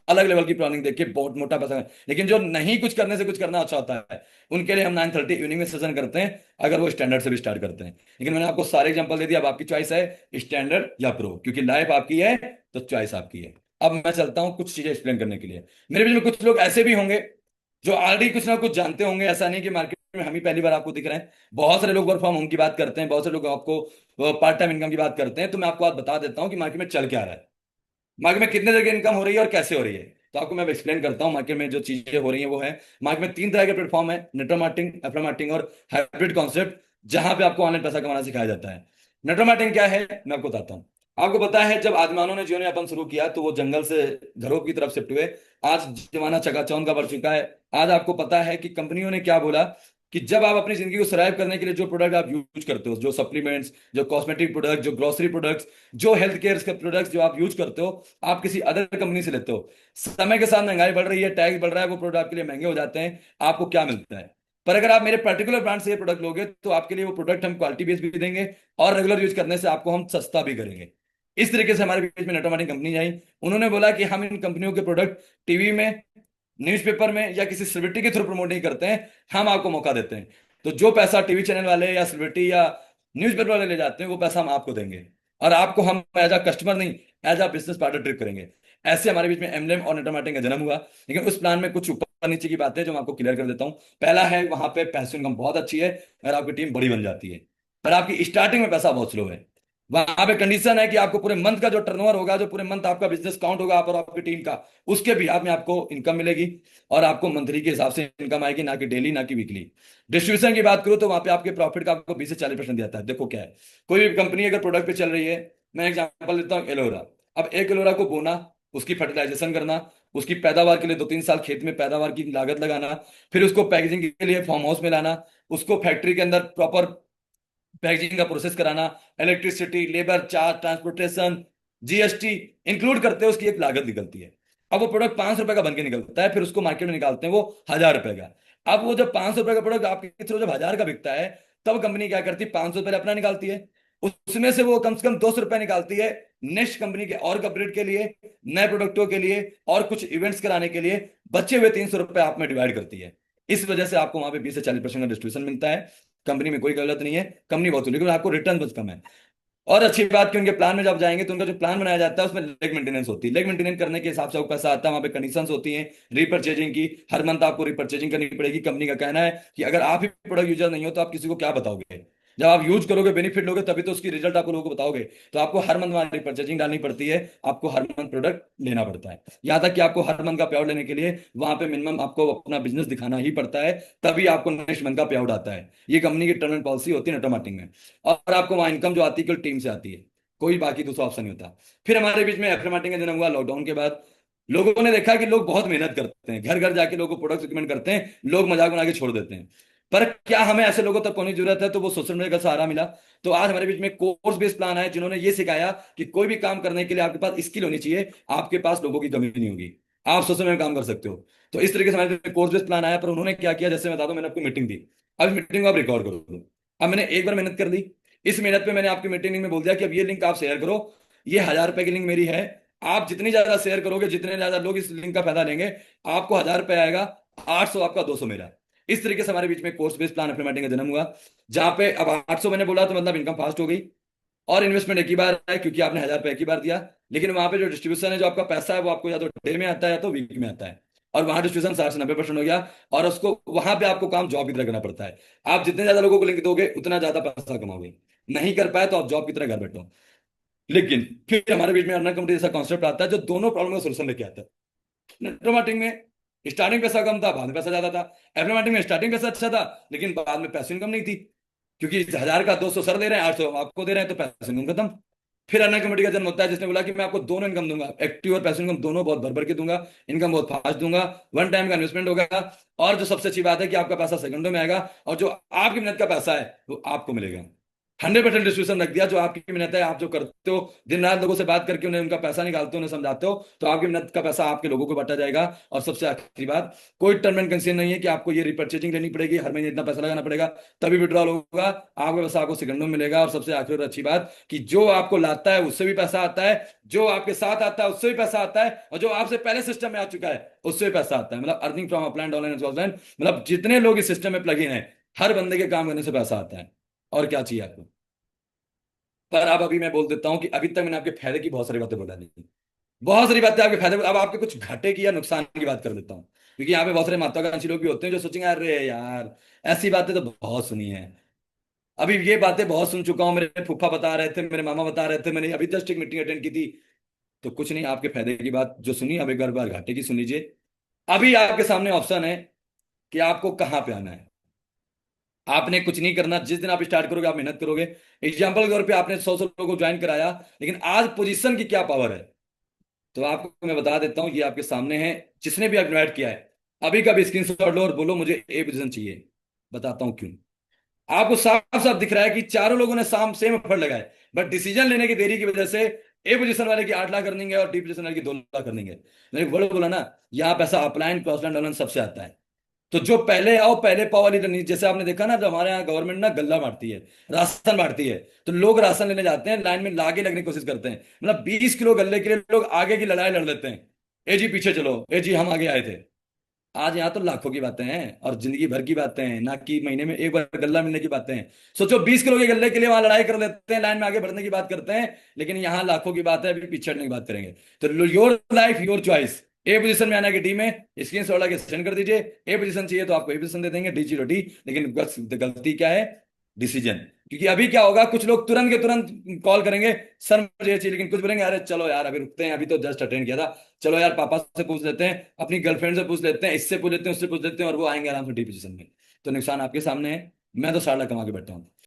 अलग लेवल की प्लानिंग देके बहुत मोटा पैसा लेकिन जो नहीं कुछ करने से कुछ करना अच्छा होता है, उनके लिए हम 9:30 इवनिंग में सेशन करते हैं, अगर वो स्टैंडर्ड से भी स्टार्ट करते हैं। लेकिन मैंने आपको सारे एग्जांपल दे दिया, अब आपकी चॉइस है स्टैंडर्ड या प्रो, क्योंकि लाइफ आपकी है तो चॉइस आपकी है। अब मैं चलता हूँ कुछ चीजें एक्सप्लेन करने के लिए। मेरे बीच में कुछ लोग ऐसे भी होंगे जो ऑलरेडी कुछ ना कुछ जानते होंगे, ऐसा नहीं कि मार्केट में हम ही पहली बार आपको दिख रहे हैं। बहुत सारे लोग वर्क फ्रॉम होम की बात करते हैं, बहुत सारे लोग आपको पार्ट टाइम इनकम की बात करते हैं। तो मैं आपको बात बता देता हूँ कि मार्केट में चल क्या रहा है, मार्केट में कितने तरह की इनकम हो रही है और कैसे हो रही है। तो आपको मैं एक्सप्लेन करता हूँ मार्केट में जो चीजें हो रही है वो है, मार्केट में 3 तरह के प्लेटफॉर्म है, नेटवर्क मार्केटिंग, एफिलिएट मार्केटिंग और हाइब्रिड कॉन्सेप्ट, जहां पे आपको ऑनलाइन पैसा कमाना सिखाया जाता है। नेटवर्क मार्केटिंग क्या है मैं आपको बताता हूँ। आपको पता है जब आदिमानव ने जीवन यापन शुरू किया तो वो जंगल से घरों की तरफ शिफ्ट हुए। आज जमाना चकाचौंध का बढ़ चुका है। आज आपको पता है कि कंपनियों ने क्या बोला कि जब आप अपनी जिंदगी को सर्वाइव करने के लिए जो प्रोडक्ट आप यूज करते हो, जो सप्लीमेंट्स, जो कॉस्मेटिक प्रोडक्ट, जो ग्रोसरी प्रोडक्ट्स, जो हेल्थ केयर के प्रोडक्ट्स जो आप यूज करते हो, आप किसी अदर कंपनी से लेते हो। समय के साथ महंगाई बढ़ रही है, टैक्स बढ़ रहा है, वो प्रोडक्ट आपके लिए महंगे हो जाते हैं। आपको क्या मिलता है? पर अगर आप मेरे पर्टिकुलर ब्रांड से ये प्रोडक्ट लोगे तो आपके लिए वो प्रोडक्ट हम क्वालिटी बेस्ड भी देंगे और रेगुलर यूज करने से आपको हम सस्ता भी करेंगे। इस तरीके से हमारे बीच में नेटवर्क मार्केटिंग कंपनी आई। उन्होंने बोला कि हम इन कंपनियों के प्रोडक्ट टीवी में, न्यूज़पेपर में या किसी सेलिब्रिटी के थ्रू प्रमोट नहीं करते हैं, हम आपको मौका देते हैं। तो जो पैसा टीवी चैनल वाले या सेलिब्रिटी या न्यूज़पेपर वाले ले जाते हैं वो पैसा हम आपको देंगे, और आपको हम एज अ कस्टमर नहीं, as a business partner treat करेंगे। ऐसे हमारे बीच में एमलेम और नेटवर्क मार्केटिंग का जन्म हुआ। लेकिन उस प्लान में कुछ ऊपर नीचे की बातें जो मैं आपको क्लियर कर देता हूँ। पहला है, वहां पे पैसिव इनकम बहुत अच्छी है अगर आपकी टीम बड़ी बन जाती है, पर आपकी स्टार्टिंग में पैसा बहुत स्लो है। वहां पे कंडीशन है कि आपको पूरे मंथ का जो टर्नओवर होगा, जो पूरे मंथ आपका बिजनेस काउंट होगा आप और आपकी टीम का, उसके बिहाफ में आपको इनकम मिलेगी। और आपको मंथली के हिसाब से इनकम आएगी, ना कि डेली, ना कि वीकली। डिस्ट्रीब्यूशन की बात करूं तो वहां पे आपके प्रॉफिट का आपको 20 से 40% दिया जाता है। देखो क्या है, कोई भी कंपनी अगर प्रोडक्ट पे चल रही है, मैं एग्जांपल देता हूँ एलोवेरा। अब एक एलोवेरा को बोना, उसकी फर्टिलाइजेशन करना, उसकी पैदावार के लिए 2-3 साल खेत में पैदावार की लागत लगाना, फिर उसको पैकेजिंग के लिए फार्म हाउस में लाना, उसको फैक्ट्री के अंदर प्रॉपर पैकेजिंग का प्रोसेस कराना, electricity, labour charge, transportation, GST include करते हैं, उसकी एक लागत निकलती है। अब वो प्रोडक्ट 500 रुपए का बन के निकलता है, फिर उसको मार्केट में निकालते हैं वो 1000 रुपए का। अब वो जब 500 रुपए का प्रोडक्ट आपके थ्रू जब 1000 का बिकता है, तब कंपनी क्या करती है, 500 रुपए अपना निकालती है। उसमें से वो कम से कम 200 रुपए निकालती है नेक्स्ट कंपनी के और अपग्रेड के लिए, नए प्रोडक्टों के लिए और कुछ इवेंट्स कराने के लिए। बचे हुए 300 रुपए आप में डिवाइड करती है। इस वजह से आपको वहां पे 20 से 40% का डिस्ट्रीब्यूशन मिलता है। कंपनी में कोई गलत नहीं है, कंपनी बहुत, लेकिन आपको रिटर्न बहुत कम है। और अच्छी बात कि उनके प्लान में जब जाएंगे तो उनका जो प्लान बनाया जाता है उसमें लेग मेंटेनेंस होती है। लेग मेंटेनेंस करने के हिसाब से आपको पैसा आता है, वहां पे कंडीशंस होती हैं रीपर्चेजिंग की। हर मंथ आपको रीपर्चेजिंग करनी पड़ेगी। कंपनी का कहना है कि अगर आप ही प्रोडक्ट यूजर नहीं हो तो आप किसी को क्या बताओगे? जब आप यूज करोगे, बेनिफिट लोगे, तभी तो उसकी रिजल्ट आप लोगों को बताओगे। तो आपको हर मंथ वहां रीपर्चेजिंग डालनी पड़ती है, आपको हर मंथ प्रोडक्ट लेना पड़ता है। यहाँ तक कि आपको हर मंथ का पे आउट लेने के लिए वहां पे मिनिमम आपको अपना बिजनेस दिखाना ही पड़ता है, तभी आपको नेक्स्ट मंथ का पे आउट आता है। ये कंपनी की टर्न एंड पॉलिसी होती है नेटवर्क मार्केटिंग में। और आपको वहां इनकम जो आती है केवल टीम से आती है, कोई बाकी दूसरा ऑप्शन नहीं होता। फिर हमारे बीच में एफिलिएट मार्केटिंग का जन्म हुआ लॉकडाउन के बाद। लोगों ने देखा कि लोग बहुत मेहनत करते हैं, घर घर जाके लोगों को प्रोडक्ट रिकमेंड करते हैं, लोग मजाक बना के छोड़ देते हैं। पर क्या हमें ऐसे लोगों तक पहुंचने की जरूरत है? तो वो सोशल मीडिया का सहारा मिला। तो आज हमारे बीच में कोर्स बेस्ड प्लान है, जिन्होंने ये सिखाया कि कोई भी काम करने के लिए आपके पास स्किल होनी चाहिए, आपके पास लोगों की कमी नहीं होगी, आप सोशल मीडिया में काम कर सकते हो। तो इस तरीके से हमारे कोर्स बेस्ड प्लान आया। पर उन्होंने क्या किया, जैसे मैं बता दूं, मैंने आपको मीटिंग दी, अब मीटिंग को आप रिकॉर्ड करो। अब मैंने एक बार मेहनत कर दी, इस मेहनत पे मैंने आपकी मीटिंग में बोल दिया कि अब ये लिंक आप शेयर करो, ये 1000 रुपए की लिंक मेरी है। आप जितनी ज्यादा शेयर करोगे, जितने ज्यादा लोग इस लिंक का फायदा लेंगे, आपको 1000 रुपए आएगा, 800 आपका, 200 मेरा। इस तरीके से हमारे बीच में कोर्स बेस्ड प्लान इम्प्लीमेंटिंग का जन्म हुआ, जहां पे अब 800 मैंने बोला तो मतलब इनकम फास्ट हो गई। और इन्वेस्टमेंट एक ही बार है, क्योंकि आपने 1000 रुपए एक ही बार दिया। लेकिन वहां पे जो डिस्ट्रीब्यूशन है, जो आपका पैसा है, वो आपको या तो डे में आता है या तो वीक में आता है। और वहां डिस्ट्रीब्यूशन 60 से 90% हो गया। और उसको वहां पे आपको काम जॉब की तरह करना पड़ता है। आप जितने ज्यादा लोगों को लिंक दोगे उतना ज्यादा पैसा कमाओगे। नहीं कर पाए तो आप जॉब की तरह घर बैठो। लेकिन फिर हमारे बीच में अर्नर कमिटी जैसा कॉन्सेप्ट आता है, जो दोनों प्रॉब्लम का सोल्यूशन लेके आता है। नेटवर्क मार्केटिंग में स्टार्टिंग पैसा कम था, बाद में पैसा ज्यादा था। एफिलिएट मार्केटिंग में स्टार्टिंग पैसा अच्छा था, लेकिन बाद में पैसे इनकम नहीं थी, क्योंकि 1000 का 200 सर दे रहे हैं, 800 आपको दे रहे हैं, तो पैसे इनकम खत्म। फिर अन्ना कमेटी का जन्म होता है, जिसने बोला कि मैं आपको दोनों इनकम दूंगा, एक्टिव और पैसिव इनकम दोनों बहुत भर भर के दूंगा, इनकम बहुत फास्ट दूंगा, वन टाइम का इन्वेस्टमेंट होगा, और जो सबसे अच्छी बात है कि आपका पैसा सेकंडों में आएगा, और जो आपकी मेहनत का पैसा है वो आपको मिलेगा। 100% डिस्ट्रीब्यूशन रख दिया, जो आपकी मेहनत है, आप जो करते हो दिन रात लोगों से बात करके उन्हें उनका पैसा निकालते हो, उन्हें समझाते हो, तो आपकी मेहनत का पैसा आपके लोगों को बांटा जाएगा। और सबसे आखिरी बात, कोई टर्म एंड कंडीशन नहीं है कि आपको ये रिपर्चेजिंग लेनी पड़ेगी, हर महीने इतना पैसा लगाना पड़ेगा तभी विड्रॉल होगा, आपका पैसा आपको सेकंडों में मिलेगा। और सबसे आखिरी और अच्छी बात कि जो आपको लाता है उससे भी पैसा आता है, जो आपके साथ आता है उससे भी पैसा आता है, और जो आपसे पहले सिस्टम में आ चुका है उससे भी पैसा आता है। मतलब earning from upline online offline, मतलब जितने लोग इस सिस्टम में प्लग इन है, हर बंदे के काम करने से पैसा आता है। और क्या चाहिए आपको? पर अब अभी मैं बोल देता हूँ कि अभी तक मैंने आपके फायदे की बहुत सारी बातें बता दी, बहुत सारी बातें आपके फायदे, अब आपके कुछ घाटे की या नुकसान की बात कर लेता हूँ। क्योंकि यहाँ पे बहुत सारे महत्वाकांक्षी लोग भी होते हैं जो सोचेंगे अरे यार ऐसी बातें तो बहुत सुनी है, अभी ये बातें बहुत सुन चुका हूँ, मेरे फूफा बता रहे थे, मेरे मामा बता रहे थे, मैंने अभी जस्ट एक मीटिंग अटेंड की थी। तो कुछ नहीं, आपके फायदे की बात जो सुनी, अब एक बार घाटे की सुन लीजिए। अभी आपके सामने ऑप्शन है कि आपको कहाँ पे आना है। आपने कुछ नहीं करना, जिस दिन आप स्टार्ट करोगे आप मेहनत करोगे। एग्जाम्पल के तौर पे आपने 100 लोगों को ज्वाइन कराया, लेकिन आज पोजीशन की क्या पावर है, तो आपको मैं बता देता हूँ, ये आपके सामने है। जिसने भी इनवाइट किया है, अभी का भी स्क्रीन शॉट लो और बोलो मुझे ए पोजीशन चाहिए। बताता हूँ क्यों। आपको साफ साफ दिख रहा है कि चारों लोगों ने साम सेम एफर्ट लगाए, बट डिसीजन लेने की देरी की वजह से ए पोजीशन वाले की 8 लाख अर्निंग है और डी पोजीशन वाले की 2 लाख अर्निंग है। मैंने वर्ड बोला ना, यहाँ पैसा अपलाइन क्रॉसलाइन डॉलन सबसे आता है। तो जो पहले आओ पहले पाओ वाली रणनीति, जैसे आपने देखा ना, जो हमारे यहाँ गवर्नमेंट ना गल्ला बांटती है, राशन बांटती है, तो लोग राशन लेने जाते हैं, लाइन में लागे लगने की कोशिश करते हैं, मतलब 20 किलो गल्ले के लिए लोग आगे की लड़ाई लड़ लेते हैं। ए जी पीछे चलो, ए जी हम आगे आए थे। आज यहाँ तो लाखों की बातें हैं और जिंदगी भर की बातें हैं, ना कि महीने में एक बार गल्ला मिलने की बातें हैं। सोचो 20 किलो के गल्ले के लिए वहां लड़ाई कर लेते हैं, लाइन में आगे बढ़ने की बात करते हैं, लेकिन यहाँ लाखों की बात है, अभी पीछे हटने की बात करेंगे। तो your life your choice, A position में आने की टीम है, स्क्रीन शॉट के सेंड कर दीजिए। ए पोजीशन चाहिए तो आपको ए पोजीशन दे देंगे, डी जीरो डी। लेकिन गलती क्या है? डिसीजन। क्योंकि अभी क्या होगा, कुछ लोग तुरंत के तुरंत कॉल करेंगे, सर मुझे ये चाहिए, लेकिन कुछ बोलेंगे अरे चलो यार अभी रुकते हैं, अभी तो जस्ट अटेंड किया था, चलो यार पापा से पूछ लेते हैं, अपनी गर्लफ्रेंड से पूछ लेते हैं, इससे पूछ लेते हैं, उससे पूछ लेते हैं, और वो आएंगे आराम से डी पोजीशन में। तो नुकसान आपके सामने है। मैं तो 60 लाख कमा के बैठा हूँ।